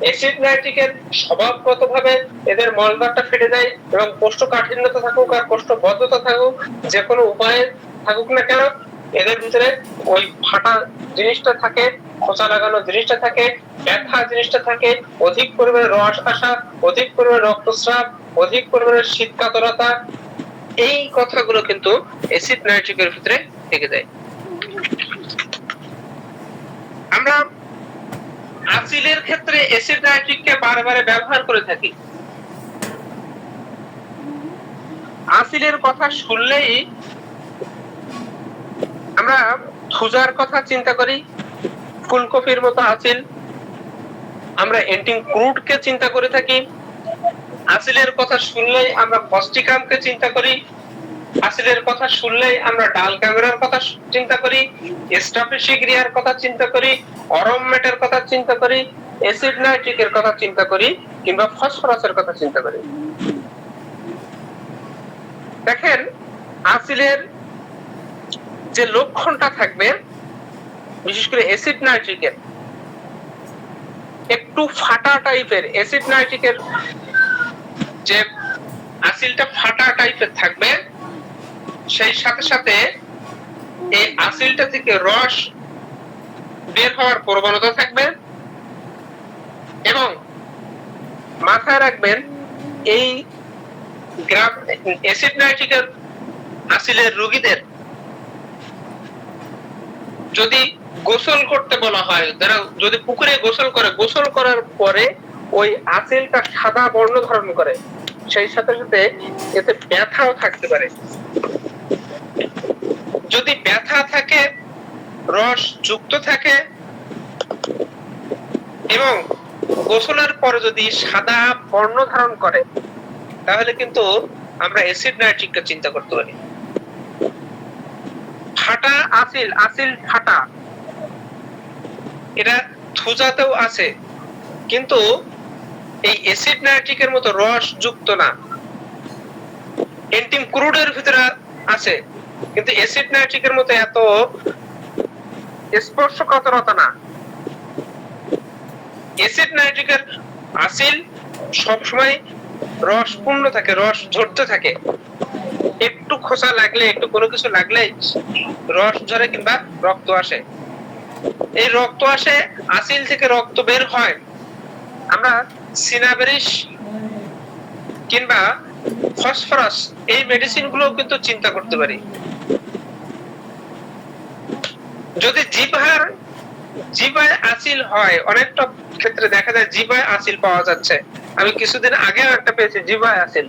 অ্যাসিড নাইট্রিকের স্বভাবগতভাবে এদের মলদ্বারটা ফেটে যায়, এবং কোষ্ঠকাঠিন্যতা থাকুক আর কোষ্ঠবদ্ধতা থাকুক, যে কোনো উপায়ে থাকুক না কেন, এদের ভিতরে ওই ফাটা জিনিসটা থাকে, খোঁচা লাগানো জিনিসটা থাকে, ব্যথা জিনিসটা থাকে, অধিক পরিমাণে রস আসা, অধিক পরিমাণে রক্তস্রাব, অধিক পরিমাণে শীতকাতরতা, এই কথাগুলো কিন্তু অ্যাসিড নাইট্রিকের ভিতরে থেকে যায়। আমরা আসিলের ক্ষেত্রে অ্যাসিড নাইট্রিককে বারবার ব্যবহার করে থাকি। আসিলের কথা শুনলেই আমরা থুজার কথা চিন্তা করি, ফুলকপির মতো আসিল, আমরা এন্টিং ক্রুডকে চিন্তা করে থাকি। আসিলের কথা শুনলেই আমরা কস্টিকামকে চিন্তা করি। আসিলের কথা শুনলেই আমরা ডাল ক্যামেরার কথা চিন্তা করি, স্ট্রাপিসিগ্রিয়ার কথা চিন্তা করি, অরমমেটের কথা চিন্তা করি, অ্যাসিড নাইট্রিকের কথা চিন্তা করি, কিংবা ফসফরাসের কথা চিন্তা করি। দেখেন, আসিলের যে লক্ষণটা থাকবে, বিশেষ করে অ্যাসিড নাইট্রিকের একটু ফাটা টাইপের, অ্যাসিড নাইট্রিকের যে আসিলটা ফাটা টাইপের থাকবে, সেই সাথে সাথে এই আসিলটা থেকে রস বের হওয়ার প্রবণতা থাকবে। এবং মাথায় রাখবেন, এই অ্যাসিড নাইট্রিকের আসিলের রোগীদের যদি গোসল করতে বলা হয়, যারা যদি পুকুরে গোসল করে, গোসল করার পরে ওই আসিলটা সাদা বর্ণ ধারণ করে, সেই সাথে সাথে এতে ব্যথাও থাকতে পারে। যদি ব্যথা থাকে, রস যুক্ত থাকে, এবং গোসলের পরে যদি সাদা বর্ণ ধারণ করে, তাহলে কিন্তু আমরা অ্যাসিড নাইট্রিকটা চিন্তা করতে পারি। ফাটা আসিল, আসিল ফাটা, এটা থুজাতেও আছে, কিন্তু এই অ্যাসিড নাইট্রিকের মতো রস যুক্ত না। এন্টিম ক্রুডের ভিতরে আছে, কিন্তু অ্যাসিড নাইট্রিকের মতো এত স্পর্শকাতরতা না। অ্যাসিড নাইট্রিকের আসিল সবসময় রসপূর্ণ থাকে, রস ঝরতে থাকে, একটু খোসা লাগলে, একটু কোনো কিছু লাগলে রস ঝরে কিংবা রক্ত আসে। এই রক্ত আসে, আসিল থেকে রক্ত বের হয়। আমরা সিনাবেরিস কিংবা ফসফরাস, এই মেডিসিন গুলো কিন্তু চিন্তা করতে পারি। যদি জিভায় আসিল হয়, অনেকটা ক্ষেত্রে দেখা যায় জিভায় আসিল পাওয়া যাচ্ছে। আমি কিছুদিন আগে একটা পেয়েছি জিভায় আসিল।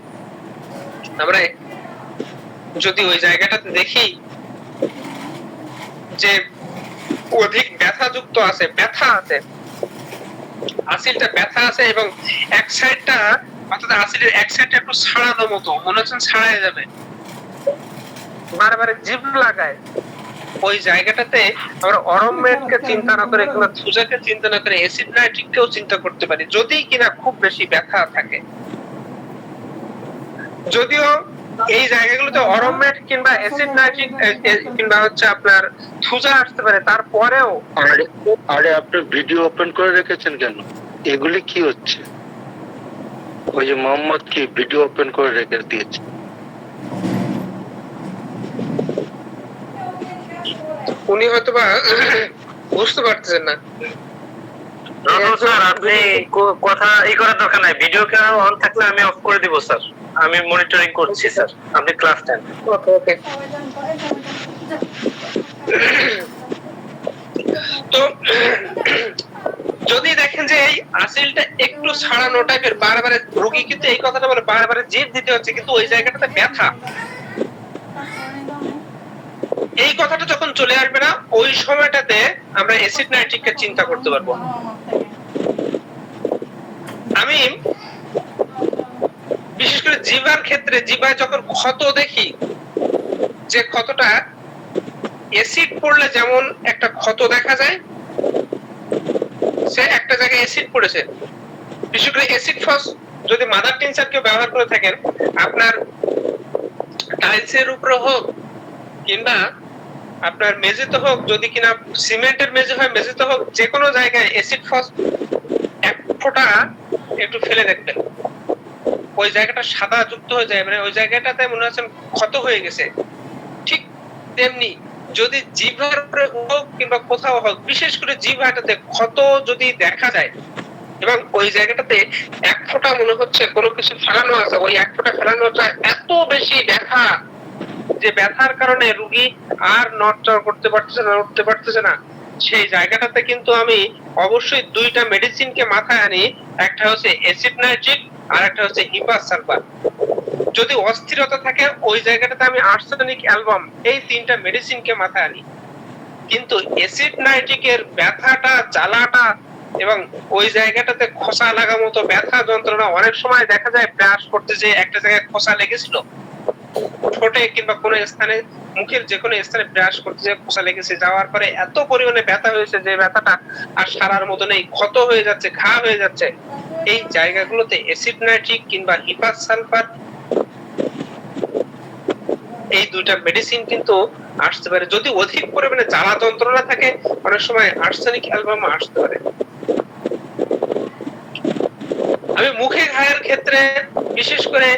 আমরা যদি ওই জায়গাটাতে দেখি যে অধিক ব্যথাযুক্ত আছে, ব্যথা আছে, আসিলটা ব্যথা আছে, এবং এক সাইডটা, অর্থাৎ আসিলের এক সাইডটা একটু ছাড়ানো মতো মনে হচ্ছে ছাড়াই যাবে, বারবার জিভ লাগায়, ওই জায়গাটাতে আমরা অরমমেটকে চিন্তা না করে কিংবা থুজাকে চিন্তা না করে অ্যাসিড নাইট্রিককেও চিন্তা করতে পারি, যদি কিনা খুব বেশি ব্যথা থাকে। যদিও এই জায়গাগুলোতে অরোমেট কিংবা অ্যাসিড নাইট্রিক কিংবা হচ্ছে আপনার থুজা আসতে পারে, তারপরেও আরে আরে আপনি ভিডিও ওপেন করে রেখেছেন কেন? এগুলি কি হচ্ছে? ওই যে মোহাম্মদ কি ভিডিও ওপেন করে রেখে দিয়েছে? উনি হয়তোবা বুঝতে পারতেছেন না। স্যার আপনি কথা ই করার দরকার নাই, ভিডিও অন থাকলে আমি অফ করে দিব স্যার, আমি মনিটরিং করছি স্যার, আপনি ক্লাস নেন। ওকে ওকে। তো যদি দেখেন যে এই আসিলটা একটু ছাড়ানো টাইপের, বারবার রোগী কিন্তু এই কথাটা বলে বারবার জিভ দিতে হচ্ছে, কিন্তু ওই জায়গাটাতে ব্যথা, এই কথাটা যখন চলে আসবে না, ওই সময়টাতে আমরা অ্যাসিড নাইট্রিককে চিন্তা করতে পারবো। আমি বিশেষ করে জিভার ক্ষেত্রে, জিভায় যখন ক্ষত দেখি, যে ক্ষতটা অ্যাসিড পড়লে যেমন একটা ক্ষত দেখা যায়, সে একটা জায়গায় অ্যাসিড পড়েছে, বিশেষ করে অ্যাসিড ফস যদি মাদার টিনচার কেউ ব্যবহার করে থাকেন, আপনার টাইলসের উপরে হোক কিংবা আপনার মেঝেতে হোক, যদি কিনা সিমেন্টের মেঝে হয় মেঝেতে হোক, যে কোনো জায়গায় অ্যাসিড ফস এক ফোঁটা একটু ফেলে দেখবেন, ওই জায়গাটা সাদা যুক্ত হয়ে যায়, মানে ওই জায়গাটাতে মনে হচ্ছে ক্ষত হয়ে গেছে। ঠিক তেমনি যদি জিভার উপরে হোক কিংবা কোথাও হোক, বিশেষ করে জিভাটাতে ক্ষত যদি দেখা যায় এবং ওই জায়গাটাতে এক ফোঁটা মনে হচ্ছে কোনো কিছু ফেলানো আছে, ওই এক ফোঁটা ফেলানোটা এত বেশি ব্যথা যে ব্যথার কারণে রোগী আর নড়চড় করতে পারতেছে না, উঠতে পারতেছে না, সেই জায়গাটাতে কিন্তু আমি অবশ্যই দুইটা মেডিসিনকে মাথায় আনি, একটা হচ্ছে অ্যাসিড নাইট্রিক আর একটা হচ্ছে হিপাস সালফার। যদি অস্থিরতা থাকে ওই জায়গাটাতে আমি আর্সেনিক অ্যালবাম, এই তিনটা মেডিসিনকে মাথায় আনি। কিন্তু অ্যাসিড নাইট্রিকের ব্যথাটা, জ্বালাটা এবং ওই জায়গাটাতে খোসা লাগা মতো ব্যথা যন্ত্রণা, অনেক সময় দেখা যায় ব্রাশ করতে যে একটা জায়গায় খোসা লেগেছিল, ঠোঁটে কিংবা কোনো স্থানে, মুখের যে কোনো স্থানে ব্রাশ করতে যে খোসা লেগেছে, যাওয়ার পরে এত পরিমাণে ব্যথা হয়েছে যে ব্যথাটা আর সারার মতো নেই, ক্ষত হয়ে যাচ্ছে, ঘা হয়ে যাচ্ছে, এই জায়গাগুলোতে অ্যাসিড নাইট্রিক কিংবা হিপাস সালফার, এই দুইটা মেডিসিন কিন্তু আসতে পারে। যদি অধিক পরিমাণে জ্বালা যন্ত্রণা থাকে, অনেক সময় আর্সেনিক অ্যালবাম আসতে পারে। আমি মুখে ঘায়ের ক্ষেত্রে বিশেষ করে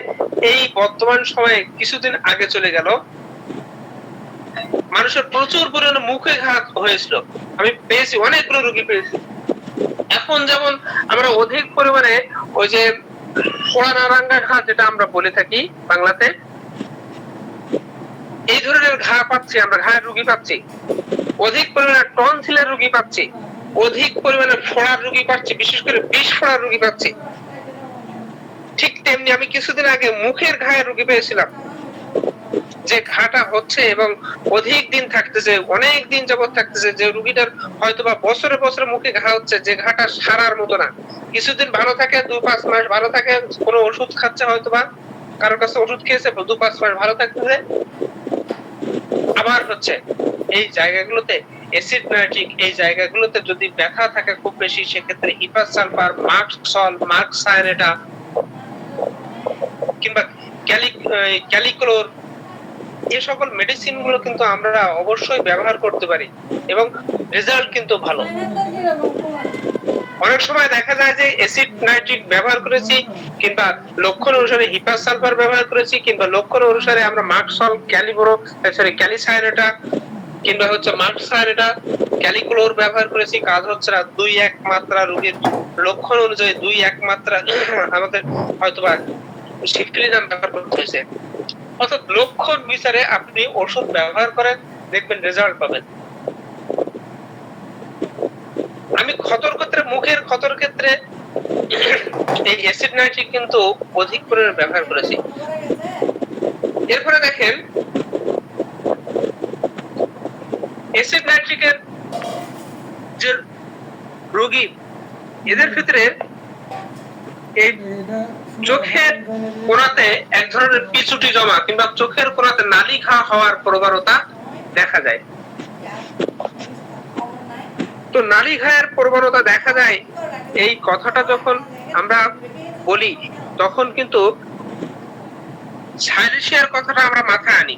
এই বর্তমান সময়ে, কিছুদিন আগে চলে গেল, মানুষের প্রচুর পরিমাণে মুখে ঘা হয়েছিল, আমি পেয়েছি, অনেকগুলো রোগী পেয়েছি। এখন যেমন আমরা অধিক পরিমাণে ওই যে ফোড়া নারাঙ্গা ঘা যেটা আমরা বলে থাকি বাংলাতে, এই ধরনের ঘা পাচ্ছি আমরা, ঘায়ের রোগী পাচ্ছি, অধিক পরিমাণে টনসিলের রোগী পাচ্ছি, অধিক পরিমাণে ফোড়ার রোগী পাচ্ছি, বিশেষ করে বিষ ফোড়ার রোগী পাচ্ছি। ঠিক তেমনি আমি কিছুদিন আগে মুখের ঘায়ের রোগী পেয়েছিলাম, যে ঘাটা হচ্ছে এবং অধিক দিন থাকতেছে, অনেক দিন যাবত থাকতেছে, যে রোগীটার হয়তোবা বছরে বছরে মুখে ঘা হচ্ছে, যে ঘাটা সারার মতো না, কিছুদিন ভালো থাকে, 2-5 মাস ভালো থাকে, কোনো ওষুধ খাচ্ছে, হয়তোবা কারোর কাছে ওষুধ খেয়েছে, 2-5 মাস ভালো থাকতেছে, আবার হচ্ছে। এই জায়গাগুলোতে অ্যাসিড নাইট্রিক, এই জায়গাগুলোতে যদি ব্যথা থাকে খুব বেশি, সেক্ষেত্রে হিপাস সালফার, মার্কসল, মার্কসায়নেটা কিংবা ক্যালিক্লোর, এই সকল মেডিসিন গুলো কিন্তু আমরা অবশ্যই ব্যবহার করতে পারি এবং রেজাল্ট কিন্তু ভালো। অনেক সময় দেখা যায় যে অ্যাসিড নাইট্রিক ব্যবহার করেছি কিংবা লক্ষণ অনুসারে হিপাস সালফার ব্যবহার করেছি কিংবা লক্ষণ অনুসারে আমরা মার্কসল, ক্যালিসায়নেটা কিংবা হচ্ছে মার্কসায়নেটা, ক্যালিক্লোর ব্যবহার করেছি, কাজ হচ্ছে না, 2-1 মাত্রা রোগীর লক্ষণ অনুযায়ী 2-1 মাত্রা আমাদের হয়তোবা সিফিলিনাম ব্যবহার করতে হয়েছে। অর্থাৎ লক্ষণ বিচারে আপনি ওষুধ ব্যবহার করেন, দেখবেন রেজাল্ট পাবেন। আমি ক্ষতর ক্ষেত্রে, মুখের ক্ষতর ক্ষেত্রে এই অ্যাসিড নাইট্রিক কিন্তু অধিক পরিমাণে ব্যবহার করেছি। এরপরে দেখেন অ্যাসিড নাইট্রিকের যে রোগী, এদের ক্ষেত্রে এই চোখের কোণাতে এক ধরনের পিছুটি জমা কিংবা চোখের কোণাতে নালি ঘা হওয়ার প্রবণতা দেখা যায়। তো নালি ঘায়ের প্রবণতা দেখা যায়, এই কথাটা যখন আমরা বলি তখন কিন্তু সাইলেশিয়ার কথাটা আমরা মাথায় আনি,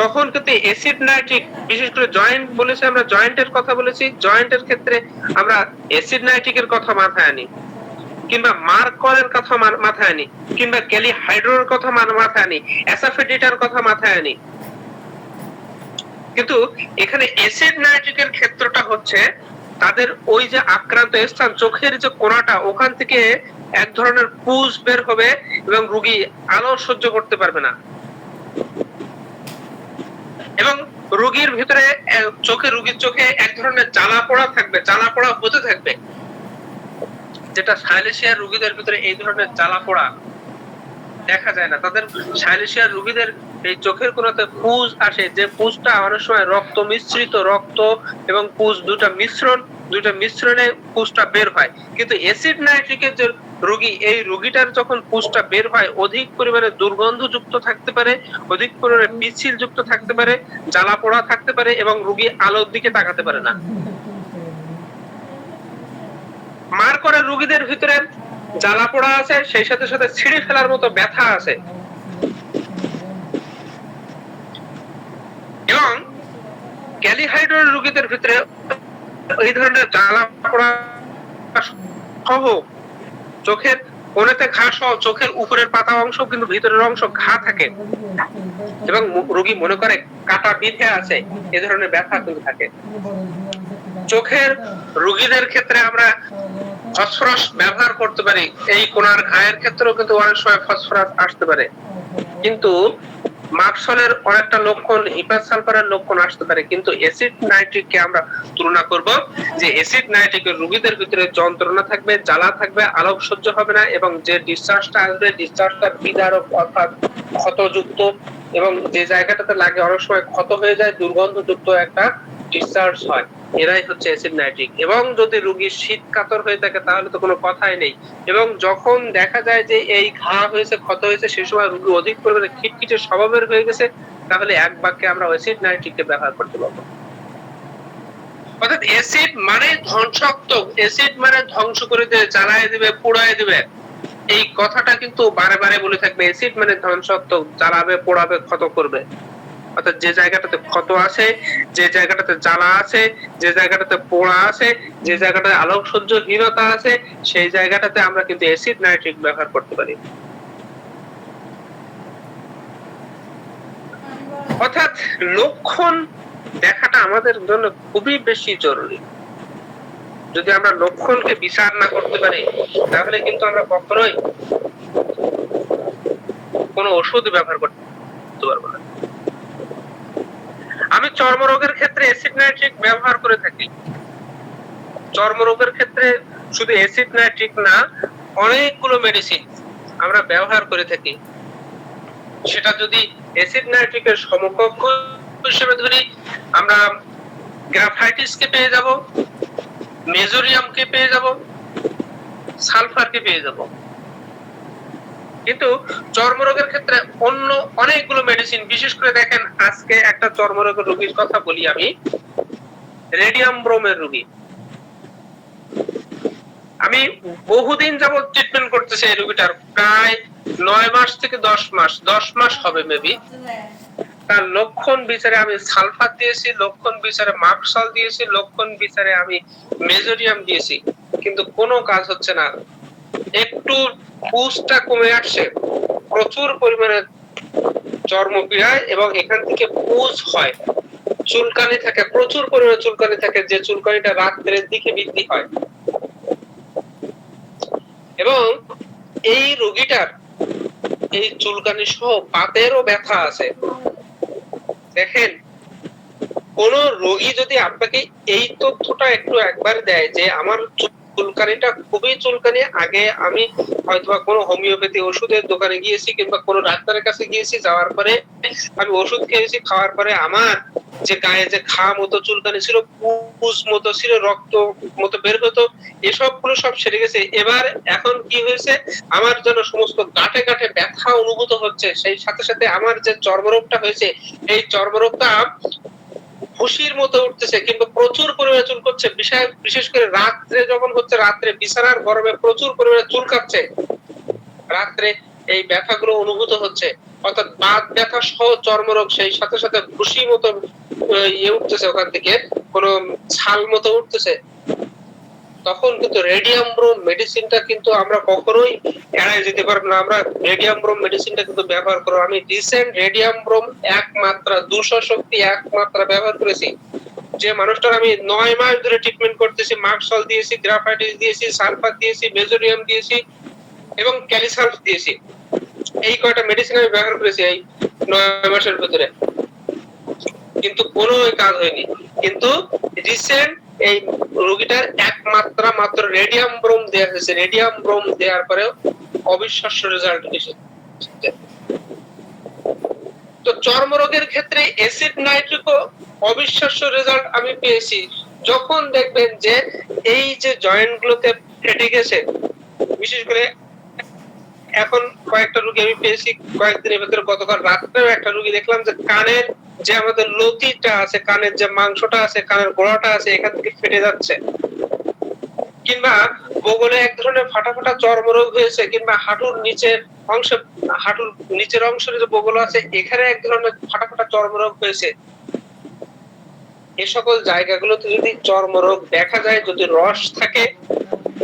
তখন কিন্তু অ্যাসিড নাইট্রিক, বিশেষ করে জয়েন্ট বলেছি, আমরা জয়েন্টের কথা বলেছি, জয়েন্টের ক্ষেত্রে আমরা অ্যাসিড নাইট্রিকের কথা মাথায় আনি, কিংবা মার্করের কথা মাথায় আনি, কিংবা ক্যালিহাইড্রোর কথা মাথায় আনি, অ্যাসাফেটিটার কথা মাথায় আনি। কিন্তু এখানে অ্যাসিড নাইট্রিকের ক্ষেত্রটা হচ্ছে তাদের ওই যে আক্রান্ত স্থান, চোখের যে কোণাটা, ওখান থেকে এক ধরনের পুজ বের হবে এবং রোগী আলো সহ্য করতে পারবে না, এবং রোগীর ভিতরে রোগীর চোখে এক ধরনের জ্বালা পোড়া থাকবে, জ্বালা পোড়া হতে থাকবে, যেটা সাইলেশিয়ার রোগীদের ভিতরে এই ধরনের জ্বালা পোড়া দেখা যায় না। তাদের সাইলেশিয়ার রোগীদের এই চোখের কোণাতে পুজ আসে, যে পুজটা অনেক সময় রক্ত মিশ্রিত, রক্ত এবং পুজ দুইটা মিশ্রণে পুজটা বের হয়। কিন্তু অ্যাসিড নাইট্রিকের যে রোগী, এই রোগীটার যখন পুজটা বের হয় অধিক পরিমাণে দুর্গন্ধযুক্ত থাকতে পারে, অধিক পরিমাণে পিচ্ছিল যুক্ত থাকতে পারে, জ্বালা পোড়া থাকতে পারে, এবং রোগী আলোর দিকে তাকাতে পারে না। মার্করের রোগীদের ভিতরে জ্বালা পোড়া আছে, সেই সাথে সাথে ছিঁড়ে ফেলার মতো ব্যথা আছে, এবং ক্যালিহাইড্রোর রোগীদের ভিতরে এই ধরনের জ্বালা পোড়া সহ চোখের কোণেতে ঘা সহ চোখের উপরের পাতা অংশ কিন্তু ভিতরের অংশ ঘা থাকে, এবং রোগী মনে করে কাটা বিঁধে আছে, এই ধরনের ব্যথা কিন্তু থাকে। চোখের রোগীদের ক্ষেত্রে আমরা ফসফরাস ব্যবহার করতে পারি, এই কোণার ঘায়ের ক্ষেত্রেও কিন্তু অনেক সময় ফসফরাস আসতে পারে। কিন্তু মার্কসলের অনেকটা লক্ষণ, হিপার সালফারের লক্ষণ আসতে পারে। কিন্তু অ্যাসিড নাইট্রিককে আমরা তুলনা করব যে অ্যাসিড নাইট্রিকের রোগীদের ভিতরে যন্ত্রণা থাকবে, জ্বালা থাকবে, আলোক সহ্য হবে না, এবং যে ডিসচার্জটা আসবে ডিসচার্জটা বিদারক অর্থাৎ ক্ষতযুক্ত, এবং যে জায়গাটাতে লাগে অনেক সময় ক্ষত হয়ে যায়, দুর্গন্ধযুক্ত একটা ডিসচার্জ হয়। এরাই হচ্ছে অ্যাসিড নাইট্রিক। এবং যদি রোগী শীত কাতর হয়ে থাকে তাহলে তো কোনো কথাই নেই। এবং যখন দেখা যায় যে এই ঘা হয়েছে, ক্ষত হয়েছে, সেই সময় রোগী অধিক পরিমাণে খিটখিটে স্বভাবের হয়ে গেছে, তাহলে এক বাক্যে আমরা অ্যাসিড নাইট্রিককে ব্যবহার করতে পারবো। অর্থাৎ অ্যাসিড মানে ধ্বংসাত্মক, অ্যাসিড মানে ধ্বংস করে দেবে, জ্বালায় দিবে, পোড়ায় দিবে, এই কথাটা কিন্তু বারে বারে বলে থাকবে। অ্যাসিড মানে ধ্বংসাত্মক, জ্বালাবে, পোড়াবে, ক্ষত করবে। অর্থাৎ যে জায়গাটাতে ক্ষত আছে, যে জায়গাটাতে জ্বালা আছে, যে জায়গাটাতে পোড়া আছে, যে জায়গাটাতে আলোক সহ্যহীনতা আছে, সেই জায়গাটাতে আমরা কিন্তু অ্যাসিড নাইট্রিক ব্যবহার করতে পারি। অর্থাৎ লক্ষণ দেখাটা আমাদের জন্য খুবই বেশি জরুরি। যদি আমরা লক্ষণকে বিচার না করতে পারি তাহলে কিন্তু আমরা কখনোই কোনো ওষুধ ব্যবহার করতে পারবো না। আমি চর্মরোগের ক্ষেত্রে অ্যাসিড নাইট্রিক ব্যবহার করে থাকি। চর্মরোগের ক্ষেত্রে শুধু অ্যাসিড নাইট্রিক না, অনেকগুলো মেডিসিন আমরা ব্যবহার করে থাকি। সেটা যদি অ্যাসিড নাইট্রিকের সমকক্ষ হিসেবে ধরি, আমরা গ্রাফাইটিসকে পেয়ে যাব, মেজোরিয়ামকে পেয়ে যাব, সালফারকে পেয়ে যাব। কিন্তু চর্মরোগের ক্ষেত্রে অন্য অনেকগুলো মেডিসিন, বিশেষ করে দেখেন আজকে একটা চর্মরোগের রোগীর কথা বলি আমি, রেডিয়াম ব্রোমের রোগী। আমি বহুদিন যাবত ট্রিটমেন্ট করতেছি এই রোগীটার, প্রায় 9 মাস থেকে 10 মাস হবে মেবি। তার লক্ষণ বিচারে আমি সালফার দিয়েছি, লক্ষণ বিচারে মার্কসল দিয়েছি, লক্ষণ বিচারে আমি মেজোরিয়াম দিয়েছি, কিন্তু কোনো কাজ হচ্ছে না। একটু পুজটা কমে আসছে, প্রচুর পরিমাণে চর্মপীড়ায়, এবং এখান থেকে পুজ হয়, চুলকানি থাকে, প্রচুর পরিমাণে চুলকানি থাকে, যে চুলকানিটা রাত্রের দিকে বৃদ্ধি হয়। এবং এই রোগীটার এই চুলকানি সহ বাতেরও ব্যথা আছে। দেখেন, কোন রোগী যদি আপনাকে এই তথ্যটা একটু একবার দেয় যে আমার চুলকানিটা খুবই চুলকানি, আগে আমি হয়তো কোনো হোমিওপ্যাথি ওষুধের দোকানে গিয়েছি কিংবা কোনো ডাক্তারের কাছে গিয়েছি, যাওয়ার পরে আমি ওষুধ খেয়েছি, খাওয়ার পরে আমার যে গায়ে যে ঘা মতো চুলকানি ছিল, পুজ মতো ছিল, রক্ত মতো বের হতো, এসব গুলো সব সেরে গেছে। এবার এখন কি হয়েছে, আমার যেন সমস্ত গাঁটে গাঁটে ব্যথা অনুভূত হচ্ছে। সেই সাথে সাথে আমার যে চর্মরোগটা হয়েছে, এই চর্মরোগটা খুশির মতো উঠতেছে, কিন্তু প্রচুর পরিমাণে চুল করছে। বিশেষ করে রাত্রে যখন হচ্ছে, রাত্রে বিছানার গরমে প্রচুর পরিমাণে চুল কাটছে, রাত্রে এই ব্যথাগুলো অনুভূত হচ্ছে, অর্থাৎ বাত ব্যথা সহ চর্মরোগ, সেই সাথে সাথে খুশি মতো ইয়ে উঠতেছে ওখান থেকে, কোনো ছাল মতো উঠতেছে, তখন কিন্তু রেডিয়াম ব্রোম মেডিসিনটা কিন্তু আমরা কখনোই এড়াই যেতে পারবো না। আমরা রেডিয়াম ব্রোম মেডিসিনটা কিন্তু ব্যবহার করব। আমি রিসেন্ট রেডিয়াম ব্রোম একমাত্রা 200 শক্তি একমাত্রা ব্যবহার করেছি। যে মানুষটার আমি 9 মাস ধরে ট্রিটমেন্ট করতেছি, মার্কসল দিয়েছি, গ্রাফাইটিস দিয়েছি, সালফার দিয়েছি, বেজোরিয়াম দিয়েছি এবং ক্যালিসাল্ফ দিয়েছি। এই কয়টা মেডিসিন আমি ব্যবহার করেছি এই 9 মাসের ভিতরে, কিন্তু কোনো কাজ হয়নি। কিন্তু রিসেন্ট এই রোগীটার একমাত্রা মাত্র রেডিয়াম ব্রোম দেওয়া হয়েছে, রেডিয়াম ব্রোম দেওয়ার পরে অবিশ্বাস্য রেজাল্ট এসেছে। তো চর্মরোগের ক্ষেত্রে অ্যাসিড নাইট্রিকও অবিশ্বাস্য রেজাল্ট আমি পেয়েছি। যখন দেখবেন যে এই যে জয়েন্ট গুলোতে ফেটে গেছে, বিশেষ করে এখন কয়েকটা রোগী আমি পেয়েছি কয়েকদিনের ভিতরে, গতকাল রাত্রেও একটা রোগী দেখলাম যে কানের যে আমাদের লতিটা আছে, কানের যে মাংসটা আছে, কানের গোড়াটা আছে, এখান থেকে ফেটে যাচ্ছে, কিংবা বগলে এক ধরনের ফাটা ফাটা চর্মরোগ হয়েছে, কিংবা হাঁটুর নিচের অংশে, হাঁটুর নিচের অংশের যে বগল আছে এখানে এক ধরনের ফাটা ফাটা চর্মরোগ হয়েছে। এ সকল জায়গাগুলোতে যদি চর্মরোগ দেখা যায়, যদি রস থাকে,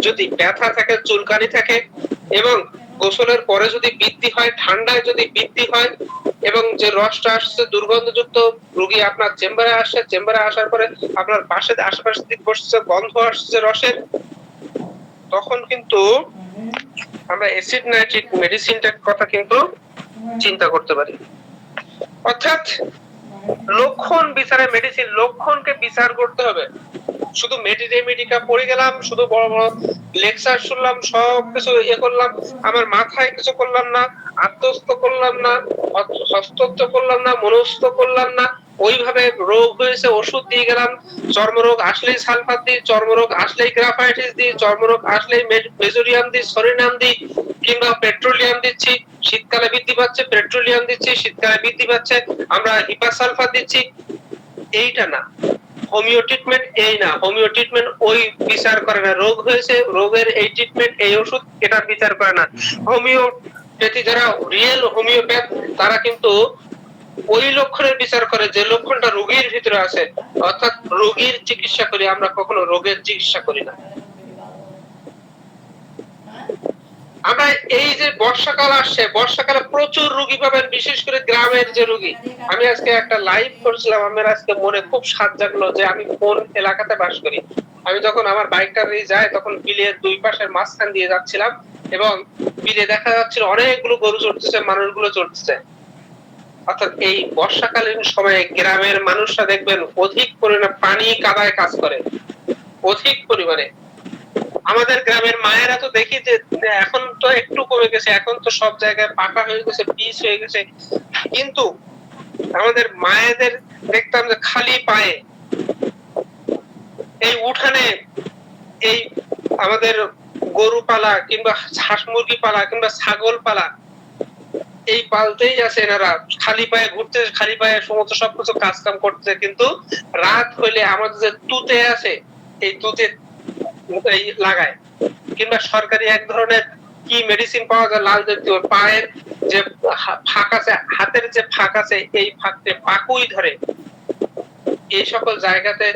যদি ব্যথা থাকে, চুলকানি থাকে, এবং গোসলের পরে যদি বৃদ্ধি হয়, ঠান্ডায় যদি বৃদ্ধি হয়, এবং যে রসটা আসছে দুর্গন্ধযুক্ত, রোগী আপনার চেম্বারে আসছে, চেম্বারে আসার পরে আপনার পাশে আশেপাশে দিক বসছে, গন্ধ আসছে রসের, তখন কিন্তু আমরা অ্যাসিড নাইট্রিক মেডিসিনটার কথা কিন্তু চিন্তা করতে পারি। অর্থাৎ লক্ষণ বিচারে মেডিসিন, লক্ষণকে বিচার করতে হবে। শুধু মেডিকা পড়ে গেলাম, শুধু বড় বড় লেকচার শুনলাম, সবকিছু ইয়ে করলাম, আমার মাথায় কিছু করলাম না, আত্মস্থ করলাম না, হস্তস্থ করলাম না, মনস্থ করলাম না, ওইভাবে রোগ হয়েছে ওষুধ দিয়ে গেলাম, চর্মরোগ আসলেই সালফার দিই, চর্মরোগ আসলেই গ্রাফাইটিস দিই, চর্মরোগ আসলেই মেজোরিয়াম দিই, সরিনাম দিই, কিংবা পেট্রোলিয়াম দিচ্ছি, শীতকালে বৃদ্ধি পাচ্ছে পেট্রোলিয়াম দিচ্ছি, শীতকালে বৃদ্ধি পাচ্ছে আমরা হিপা সালফার দিচ্ছি। এইটা না হোমিও ট্রিটমেন্ট, এই না হোমিও ট্রিটমেন্ট ওই বিচার করে না রোগ হয়েছে, রোগের এই ট্রিটমেন্ট, এই ওষুধ, এটা বিচার করে না। হোমিওপ্যাথি যারা রিয়েল হোমিওপ্যাথ, তারা কিন্তু ওই লক্ষণের বিচার করে যে লক্ষণটা রোগীর ভিতরে আছে, অর্থাৎ রোগীর চিকিৎসা করি আমরা, কখনো রোগের চিকিৎসা করি না। আমরা এই যে বর্ষাকাল আসছে, বর্ষাকালে প্রচুর রোগী পাবেন, বিশেষ করে গ্রামের যে রোগী। আমি আজকে একটা লাইভ করছিলাম, আমার আজকে মনে খুব স্বাদ জাগলো যে আমি কোন এলাকাতে বাস করি। আমি যখন আমার বাইকটা নিয়ে যাই, তখন বিলের দুই পাশের মাঝখান দিয়ে যাচ্ছিলাম, এবং বিলে দেখা যাচ্ছিল অনেকগুলো গরু চড়তেছে, মানুষগুলো চড়তেছে। অর্থাৎ এই বর্ষাকালীন সময়ে গ্রামের মানুষরা দেখবেন অধিক পরিমাণে পানি কাদায় কাজ করে, অধিক পরিমাণে। আমাদের গ্রামের মায়েরা তো দেখি যে এখন তো একটু কমে গেছে, এখন তো সব জায়গায় পাকা হয়ে গেছে, পিচ হয়ে গেছে, কিন্তু আমাদের মায়েদের দেখতাম যে খালি পায়ে এই উঠানে, এই আমাদের গরু পালা কিংবা হাঁস মুরগি পালা কিংবা ছাগল পালা, এই পালতেই আছে এনারা, খালি পায়ে ঘুরতে, খালি পায়ে সমস্ত সবকিছু কাজ কাম করতে। কিন্তু রাত হইলে আমাদের যে তুতে আছে, এই তুতে লাগায়, কিংবা সরকারি এক ধরনের কি মেডিসিন পাওয়া যায় লাল জাতীয়, পায়ের যে ফাঁক আছে, হাতের যে ফাঁক আছে, এই ফাঁকতে পাকুই ধরে, এই সকল জায়গাতে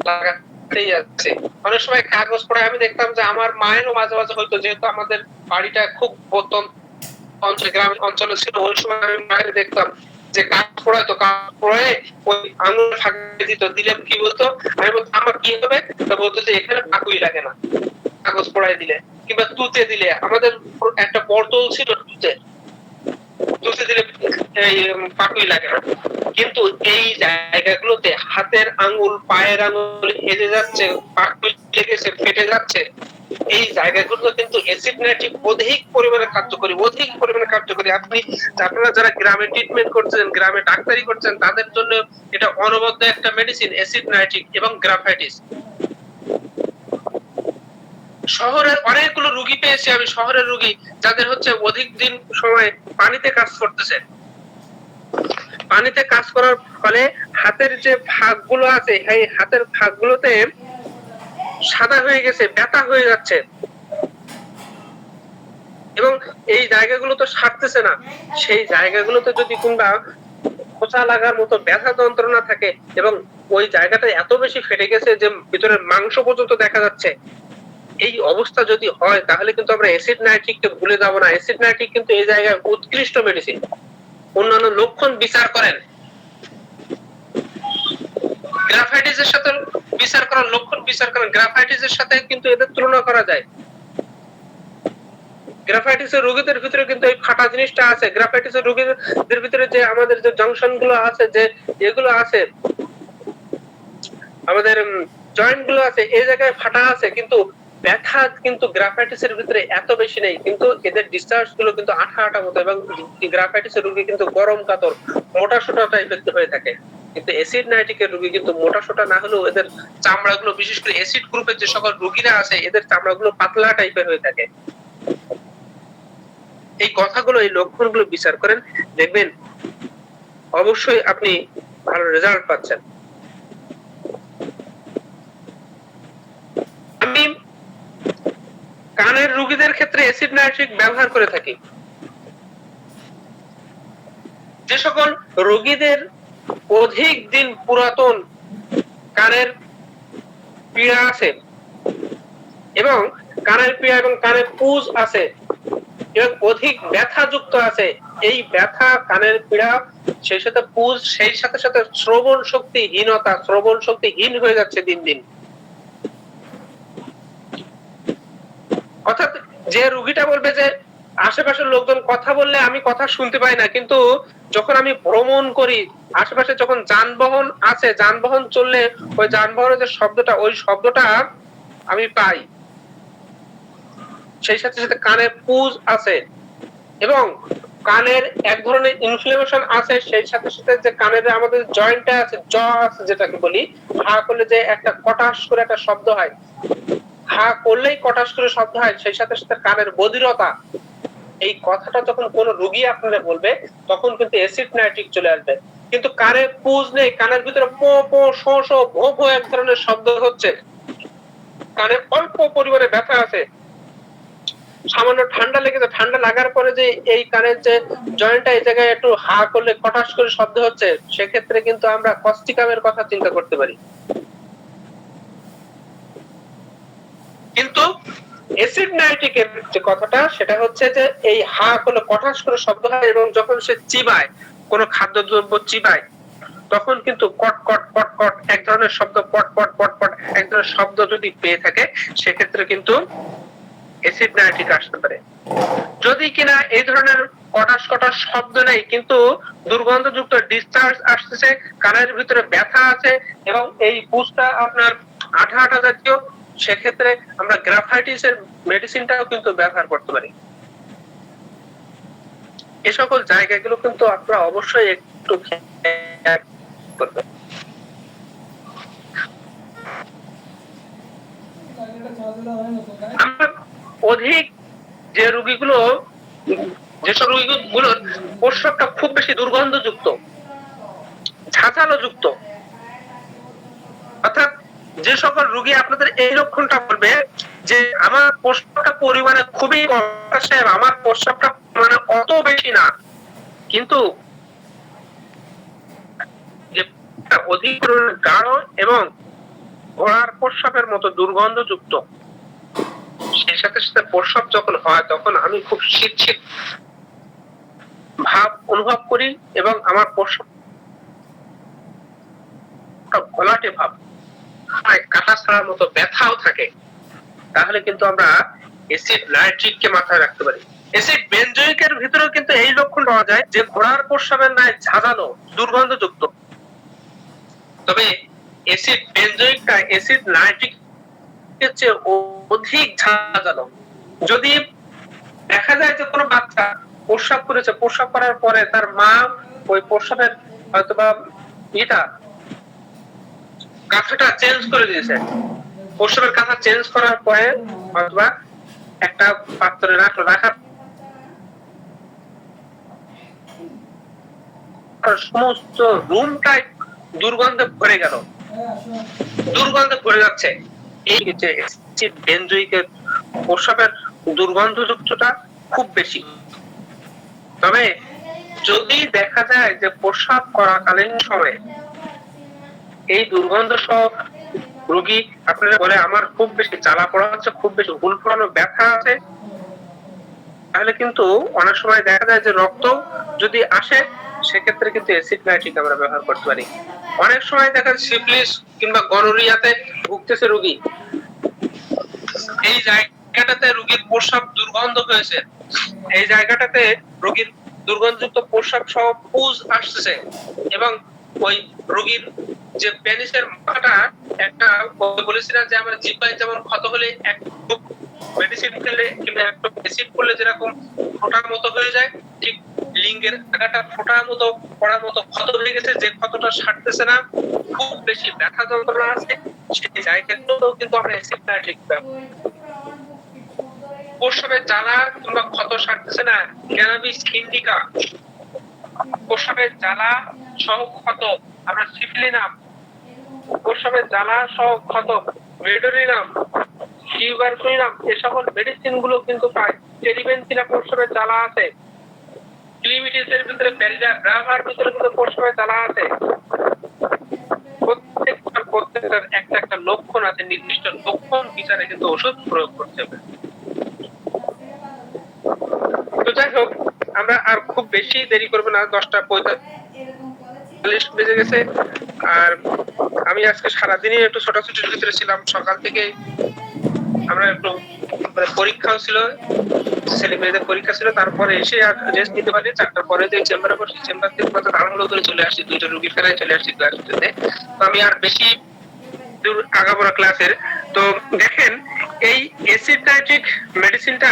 লাগাতেই যাচ্ছে। অনেক সময় কাগজ পড়ে আমি দেখতাম যে আমার মায়েরও মাঝে মাঝে হয়তো, যেহেতু আমাদের বাড়িটা খুব গ্রামের অঞ্চলে ছিল, ওই সময় আমি মায়ের দেখতাম যে কাজ পড়ায়, তো কাজ পড়ে ওই আঙুল ফাঁকে দিত, দিলে কি বলতো, আমি বলতো আমার কি হবে, তো বলতো যে এখানে পাকুই লাগে না, কাগজ পড়ায় দিলে কিংবা তুতে দিলে। আমাদের একটা বোতল ছিল তুতে, তুতে দিলে এই পাকুই লাগে না। কিন্তু এই জায়গাগুলোতে হাতের আঙ্গুল, পায়ের আঙ্গুল হেজে যাচ্ছে, পাকুই লেগেছে, ফেটে যাচ্ছে, এই জায়গাগুলো কিন্তু অ্যাসিড নাইট্রিক অধিক পরিমাণে কার্যকরী, অধিক পরিমাণে কার্যকরী। আপনারা যারা গ্রামে ট্রিটমেন্ট করছেন, গ্রামে ডাক্তারি করছেন, তাদের জন্য এটা অনবদ্য একটা মেডিসিন, অ্যাসিড নাইট্রিক এবং গ্রাফাইটিস। শহরের অনেকগুলো রোগী পেয়েছি আমি, শহরের রোগী যাদের হচ্ছে অধিক দিন সময় পানিতে কাজ করতেছে, পানিতে কাজ করার ফলে হাতের যে ফাঁকগুলো আছে, এই হাতের ফাঁকগুলোতে সাদা হয়ে গেছে, ব্যথা হয়ে যাচ্ছে। এবং এই জায়গাগুলো তো সারতেছে না, সেই জায়গাগুলোতে যদি কিংবা খোঁচা লাগার মতো ব্যথা যন্ত্রণা থাকে এবং ওই জায়গাটা এত বেশি ফেটে গেছে যে ভিতরের মাংস পর্যন্ত দেখা যাচ্ছে, এই অবস্থা যদি হয় তাহলে কিন্তু আমরা অ্যাসিড নাইট্রিককে ভুলে যাব না। অ্যাসিড নাইট্রিক কিন্তু এই জায়গায় উৎকৃষ্ট মেডিসিন। অন্যান্য লক্ষণ বিচার করেন, গ্রাফাইটিসের সাথে বিচার করার লক্ষণ বিচার করেন, গ্রাফাইটিসের সাথে কিন্তু এদের তুলনা করা যায়। গ্রাফাইটিসের রোগীদের ভিতরে কিন্তু এই ফাটা জিনিসটা আছে। গ্রাফাইটিসের রোগীদের ভিতরে যে আমাদের যে জংশন গুলো আছে, যে এগুলো আছে, আমাদের জয়েন্ট গুলো আছে, এই জায়গায় ফাটা আছে, কিন্তু ব্যথা কিন্তু গ্রাফাইটিসের ভিতরে এত বেশি নেই, কিন্তু এদের ডিসচার্জ গুলো কিন্তু আঠা আঠা মতো, এবং গ্রাফাইটিসের রোগী কিন্তু গরম কাতর মোটা সোটা টাইপের হয়ে থাকে। কিন্তু অ্যাসিড নাইট্রিকের রোগী কিন্তু মোটা সোটা না হলেও এদের চামড়াগুলো, বিশেষ করে অ্যাসিড গ্রুপের যে সকল রোগীরা আছে, এদের চামড়াগুলো পাতলা টাইপের হয়ে থাকে। এই কথাগুলো, এই লক্ষণগুলো বিচার করেন, দেখবেন অবশ্যই আপনি ভালো রেজাল্ট পাচ্ছেন। আমি কানের রোগীদের ক্ষেত্রে অ্যাসিড নাইট্রিক ব্যবহার করে থাকি। যে সকল রোগীদের অধিক দিন পুরাতন কানের পীড়া আছে এবং কানের পীড়া এবং কানের পুজ আছে এবং অধিক ব্যথা যুক্ত আছে, এই ব্যথা, কানের পীড়া, সেই সাথে পুজ, সেই সাথে সাথে শ্রবণ শক্তিহীনতা, শ্রবণ শক্তিহীন হয়ে যাচ্ছে দিন দিন। অর্থাৎ যে রোগীটা বলবে যে আশেপাশের লোকজন কথা বললে আমি কথা শুনতে পাই না, কিন্তু যখন আমি ভ্রমণ করি, আশেপাশে যখন যানবাহন আছে, যানবাহন চললে ওই যানবাহনের যে শব্দটা, ওই শব্দটা আমি পাই। সেই সাথে সাথে কানে পুজ আছে এবং কানের এক ধরনের ইনফ্লেমেশন আছে, সেই সাথে সাথে যে কানের আমাদের জয়েন্টটা আছে, জ আছে যেটাকে বলি, হা করলে যে একটা কটাস করে একটা শব্দ হয়, হা করলেই কটাস করে শব্দ হয়, সেই সাথে সাথে কানের বধিরতা, এই কথাটা যখন কোন রোগী আপনারা বলবে তখন কিন্তু অ্যাসিড নাইট্রিক চলে আসবে। কিন্তু কানে পুজ নেই, কানের ভিতরে পো পো শো শো ভো ভো এক ধরনের শব্দ হচ্ছে, কানে অল্প পরিমাণে ব্যথা আছে, সামান্য ঠান্ডা লেগেছে, ঠান্ডা লাগার পরে যে এই কানের যে জয়েন্টটা, এই জায়গায় একটু হা করলে কটাস করে শব্দ হচ্ছে, সেক্ষেত্রে কিন্তু আমরা কস্টিকামের কথা চিন্তা করতে পারি। কিন্তু অ্যাসিড নাইট্রিকের যে কথাটা, সেটা হচ্ছে যে এই হা করলে কটাস করে শব্দ হয় এবং যখন সে চিবায়, কোন খাদ্যদ্রব্য চিবায়, তখন কিন্তু কট কট কট কট এক ধরনের শব্দ, পট পট পট পট এক ধরনের শব্দ যদি পেয়ে থাকে, সেক্ষেত্রে কিন্তু অ্যাসিড নাইট্রিক আসতে পারে। যদি কিনা এই ধরনের কটাস কটাস শব্দ নেই, কিন্তু দুর্গন্ধযুক্ত ডিসচার্জ আসতেছে, কানের ভিতরে ব্যথা আছে এবং এই পুজটা আপনার আঠা আঠা জাতীয়, সেক্ষেত্রে আমরা গ্রাফাইটিসের মেডিসিনটাও কিন্তু ব্যবহার করতে পারি। এ সকল জায়গাগুলো কিন্তু আপনারা অবশ্যই একটু খেয়াল করবেন। আমরা অধিক যে রোগীগুলো, যেসব রোগীগুলোর প্রস্রাবটা খুব বেশি দুর্গন্ধযুক্ত, ঝাঁঝালো যুক্ত, অর্থাৎ যে সকল রোগী আপনাদের এই লক্ষণটা বলবে যে আমার প্রস্রাবটা পরিমাণে খুবই কম, সাহেব আমার প্রস্রাবটা মানে অত বেশি না, কিন্তু যে অধিক গাঢ় এবং ঘোড়ার প্রস্রাবের মতো দুর্গন্ধযুক্ত, সেই সাথে সাথে প্রস্রাব যখন হয় তখন আমি খুব শীত শীত ভাব অনুভব করি এবং আমার প্রস্রাব ঘোলাটে ভাব, কাটা ছাড়ার মতো ব্যথাও থাকে, তাহলে কিন্তু আমরা অ্যাসিড নাইট্রিক কে মাথায় রাখতে পারি। অ্যাসিড বেনজোইকের ভিতরেও কিন্তু এই লক্ষণ পাওয়া যায় যে ঘোড়ার প্রস্রাবের ন্যায় ঝাঁঝালো দুর্গন্ধযুক্ত, তবে অ্যাসিড বেনজোইকটা অ্যাসিড নাইট্রিক এর চেয়ে অধিক ঝাঁঝালো। যদি দেখা যায় যে কোনো বাচ্চা প্রস্রাব করেছে, প্রস্রাব করার পরে তার মা ওই প্রস্রাবের হয়তোবা কাঁথাটা চেঞ্জ করে দিয়েছে, প্রস্রাবের কাঁথা চেঞ্জ করার পরে অথবা একটা পাত্রে রাখার সমস্ত রুমটাই দুর্গন্ধে ভরে গেল, দুর্গন্ধে ভরে যাচ্ছে। এই যে বেনজোইকের প্রস্রাবের দুর্গন্ধযুক্তটা খুব বেশি। তবে যদি দেখা যায় যে প্রস্রাব করাকালীন সময়ে এই দুর্গন্ধ সহ রোগী আপনারা বলে আমার খুব বেশি জ্বালা পড়া হচ্ছে, খুব বেশি হুল ফোলানো ব্যথা আছে, তাহলে কিন্তু অনেক সময় দেখা যায় যে রক্ত যদি আসে সেক্ষেত্রে কিন্তু অ্যাসিড নাইট্রিক আমরা ব্যবহার করতে পারি। অনেক সময় দেখা যায় সিফিলিস কিংবা গনোরিয়াতে ভুগতেছে রোগী, এই জায়গাটাতে রোগীর প্রস্রাব দুর্গন্ধ হয়েছে, এই জায়গাটাতে রোগীর দুর্গন্ধযুক্ত প্রস্রাব সহ পুজ আসছে এবং ওই রোগীর যে পেনিসের মাথাটা একটা বলেছিলাম যে আমরা জিহ্বায় যেমন ক্ষত হলে এক মেডিসিন খেলে কিংবা একটা অ্যাসিড করলে যেরকম ফোঁটার মতো হয়ে যায়, ঠিক লিঙ্গের আগাটা ফোঁটার মতো পড়ার মতো ক্ষত হয়ে গেছে, যে ক্ষতটা সারতেছে না, খুব বেশি ব্যথা যন্ত্রণা আছে, সেই জায়গাটাতেও কিন্তু আমরা অ্যাসিড নাইট্রিক প্রস্রাবের জ্বালা কিংবা ক্ষত সারতেছে না, ক্যানাবিস ইন্ডিকা, প্রস্রাবের জ্বালা সহ ক্ষত আমরা সিফিলিনাম, প্রস্রাবের জ্বালা সহ ক্ষত মেডোরিনাম, টিউবারকুলিনাম, এই সকল মেডিসিন গুলো কিন্তু পাই। টেরিবেনসিনা প্রস্রাবের জ্বালা আছে, ক্লিমিটিসের ভিতরে প্যারিডার ব্রাভার ভিতরে কিন্তু প্রস্রাবের জ্বালা আছে। প্রত্যেকটার একটা একটা লক্ষণ আছে, নির্দিষ্ট লক্ষণ বিচারে কিন্তু ওষুধ প্রয়োগ করতে হবে। তো যাই হোক, আমরা আর খুব বেশি দেরি করবো না, 10:45 বেজে গেছে। আর আমি আজকে সারাদিনই একটু ছোটাছুটির ভিতরে ছিলাম, সকাল থেকে আমরা একটু পরীক্ষাও ছিল, ছেলে মেয়েদের পরীক্ষা ছিল, তারপরে এসে আর রেস্ট নিতে পারি। 4টার পরে যে চেম্বারে বসি, চেম্বার থেকে কত তাড়াহুড়ো করে চলে আসছি, 2টা রোগী ফেলায় চলে আসছি ক্লাস করতে। তো আমি আর বেশি দূর আগাবো না ক্লাসের। তো দেখেন, এই অ্যাসিড নাইট্রিক মেডিসিনটা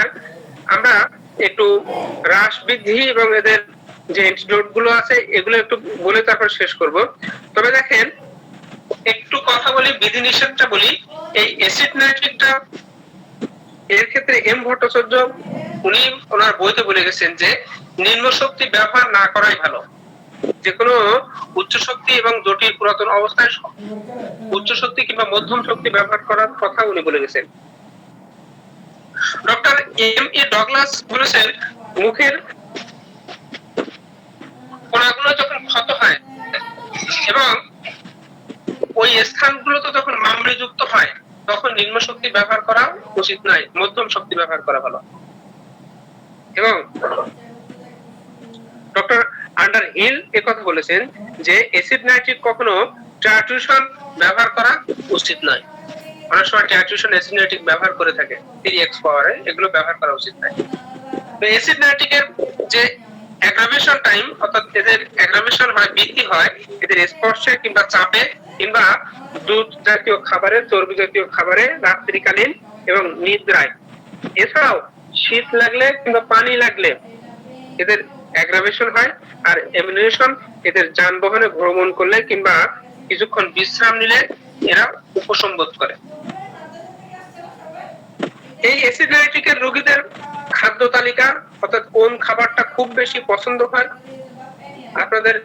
আমরা একটু হ্রাস বৃদ্ধি এবং এদের যে অ্যান্টিডোট গুলো আছে এগুলো একটু বলে তারপর শেষ করব। তবে দেখেন, একটু কথা বলি, বিধিনিষেধটা বলি। এই অ্যাসিড নাইট্রিকটা এর ক্ষেত্রে এম ভট্টাচার্য উনি ওনার বইতে বলে গেছেন যে নিম্ন শক্তি ব্যবহার না করাই ভালো। যে কোনো উচ্চ শক্তি এবং জটিল পুরাতন অবস্থায় উচ্চ শক্তি কিংবা মধ্যম শক্তি ব্যবহার করার কথা উনি বলে গেছেন। ডক্টর এম এ ডগলাস বলেছেন মুখের কোনাগুলো যখন ক্ষত হয় এবং ওই স্থানগুলোতে যখন মামড়ি যুক্ত হয় তখন নিম্ন শক্তি ব্যবহার করা উচিত নয়, মধ্যম শক্তি ব্যবহার করা ভালো। এবং ডক্টর আন্ডার হিল একথা বলেছেন যে অ্যাসিড নাইট্রিক কখনো ট্রাইটিউশন ব্যবহার করা উচিত নয়। অনেক সময় ট্রাইটিউশন অ্যাসিড নাইট্রিক ব্যবহার করে থাকে 3x পাওয়ারে, এগুলো ব্যবহার করা উচিত নয়। তো অ্যাসিড নাইট্রিকের যে অ্যাগ্রাভেশন টাইম, অর্থাৎ এদের অ্যাগ্রাভেশন হয়, বৃদ্ধি হয় এদের স্পর্শে কিংবা চাপে কিংবা দুধ জাতীয় খাবারে, চর্বি জাতীয় খাবারে, রাত্রিকালীন এবং নিদ্রায়, এছাড়াও শীত লাগলে কিংবা পানি লাগলে এদের অ্যাগ্রাভেশন হয়। আর এমিউনেশন এদের যানবাহনে ভ্রমণ করলে কিংবা কিছুক্ষণ বিশ্রাম নিলে এরা উপশম বোধ করে। এই অ্যাসিড নাইট্রিকের রোগীদের খাদ্য তালিকা, অর্থাৎ কোন খাবারটা খুব বেশি পছন্দ হয়, আপনাদের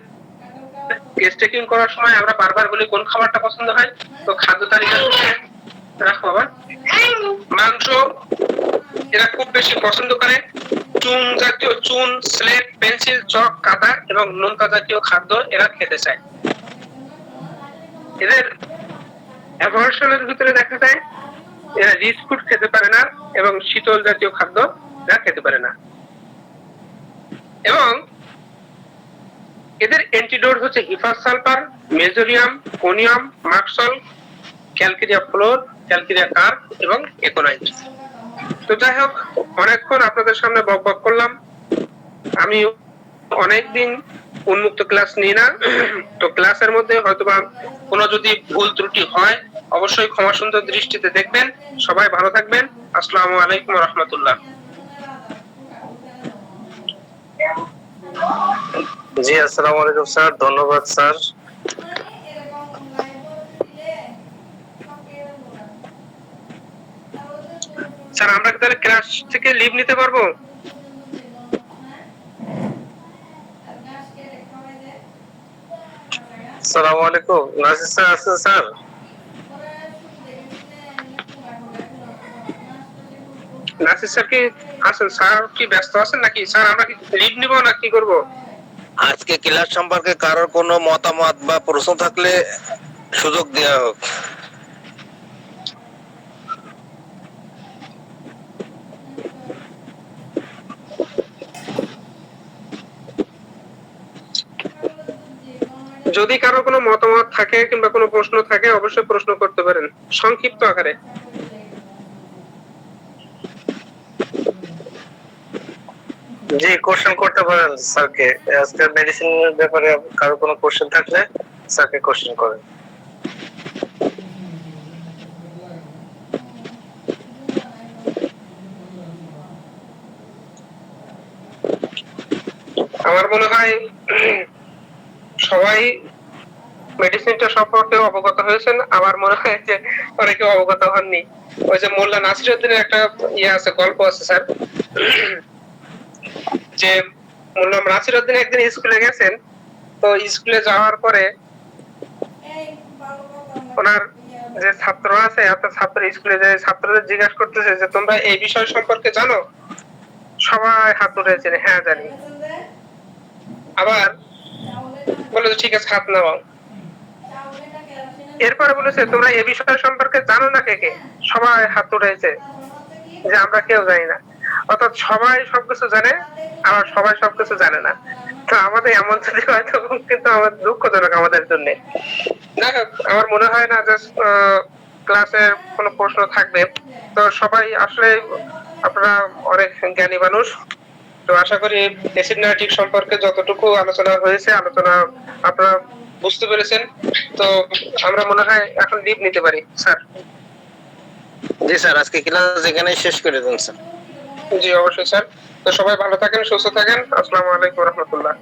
টেস্ট চেকিং করার সময় আমরা বারবার বলি কোন খাবারটা পছন্দ হয়। তো খাদ্য তালিকা রাখো আবার, মাংস এরা খুব বেশি পছন্দ করে, চুন জাতীয়, চুন, স্লেট, পেন্সিল, চক, কাদা এবং নোনতা জাতীয় খাদ্য এরা খেতে চায়। এদের অ্যাভারশনের ভিতরে দেখা যায় এরা রিচ ফুড খেতে পারে না এবং শীতল জাতীয় খাদ্য এরা খেতে পারে না। এবং এদের অ্যান্টিডোট হচ্ছে হিফাস সালফার, মেজোরিয়াম, কোনিয়াম, মাক্সল, ক্যালকেরিয়া ফ্লোর, ক্যালকেরিয়া কার্প এবং একোনাইট। তো যাই হোক, অনেকক্ষণ আপনাদের সামনে বকবক করলাম। আমি অনেকদিন উন্মুক্ত ক্লাস নিই না, তো ক্লাসের মধ্যে হয়তোবা কোনো যদি ভুল ত্রুটি হয় অবশ্যই ক্ষমা সুন্দর দৃষ্টিতে দেখবেন। সবাই ভালো থাকবেন। আসসালামু আলাইকুম ওয়া রাহমাতুল্লাহ। জি, আসসালামু আলাইকুম স্যার, ধন্যবাদ স্যার। স্যার, আমরা কি তাহলে ক্লাস থেকে লিভ নিতে পারবো? আসসালামু আলাইকুম, নাসির স্যার আছেন স্যার? নাসির স্যার কি আছেন? স্যার কি ব্যস্ত আছেন নাকি? স্যার আমরা কি লিভ নিব না কি করব? আজকে ক্লাস সম্পর্কে কারোর কোনো মতামত বা প্রশ্ন থাকলে সুযোগ দেওয়া হোক। যদি কারো কোনো মতামত থাকে কিংবা কোনো প্রশ্ন থাকে অবশ্যই প্রশ্ন করতে পারেন সংক্ষিপ্ত আকারে। জি, কোশ্চেন করতে পারেন স্যারকে। আজকে মেডিসিনের ব্যাপারে কারো কোনো কোশ্চেন থাকলে স্যারকে কোশ্চেন করেন। আমার মনে হয় সবাই মেডিসিনটা সম্পর্কে অবগত হয়েছেন। আমার মনে হয় যে অনেকে অবগত হননি। ওই যে মোল্লা নাসিরউদ্দিনের একটা আছে, গল্প আছে স্যার, যে মোল্লা নাসিরউদ্দিন একদিন স্কুলে গেছেন। তো স্কুলে যাওয়ার পরে ওনার যে ছাত্র আছে, অর্থাৎ ছাত্র স্কুলে যে ছাত্রদের জিজ্ঞাসা করতেছে যে তোমরা এই বিষয় সম্পর্কে জানো? সবাই হাত উঠেছে, হ্যাঁ জানি। আবার বলে ঠিক আছে হাত নামাও। এরপরে বলেছে তোমরা এই বিষয় সম্পর্কে জানো না কে কে? সবাই হাত উঠেছে যে আমরা কেউ জানি না। অর্থাৎ সবাই সবকিছু জানে, আবার সবাই সবকিছু জানে না। তো আমাদের এমন যদি হয় তখন কিন্তু আমাদের দুঃখজনক আমাদের জন্য। যাই হোক, আমার মনে হয় না যে ক্লাসের কোনো প্রশ্ন থাকবে। তো সবাই আসলে আপনারা অনেক জ্ঞানী মানুষ। তো আশা করি অ্যাসিড নাইট্রিক সম্পর্কে যতটুকু আলোচনা হয়েছে আলোচনা আপনারা বুঝতে পেরেছেন। তো আমরা মনে হয় এখন লিভ নিতে পারি স্যার। জি স্যার, আজকে ক্লাস এখানে শেষ করে দিন স্যার। জি অবশ্যই স্যার। তো সবাই ভালো থাকেন, সুস্থ থাকেন। আসসালামু আলাইকুম রহমতুল্লাহ।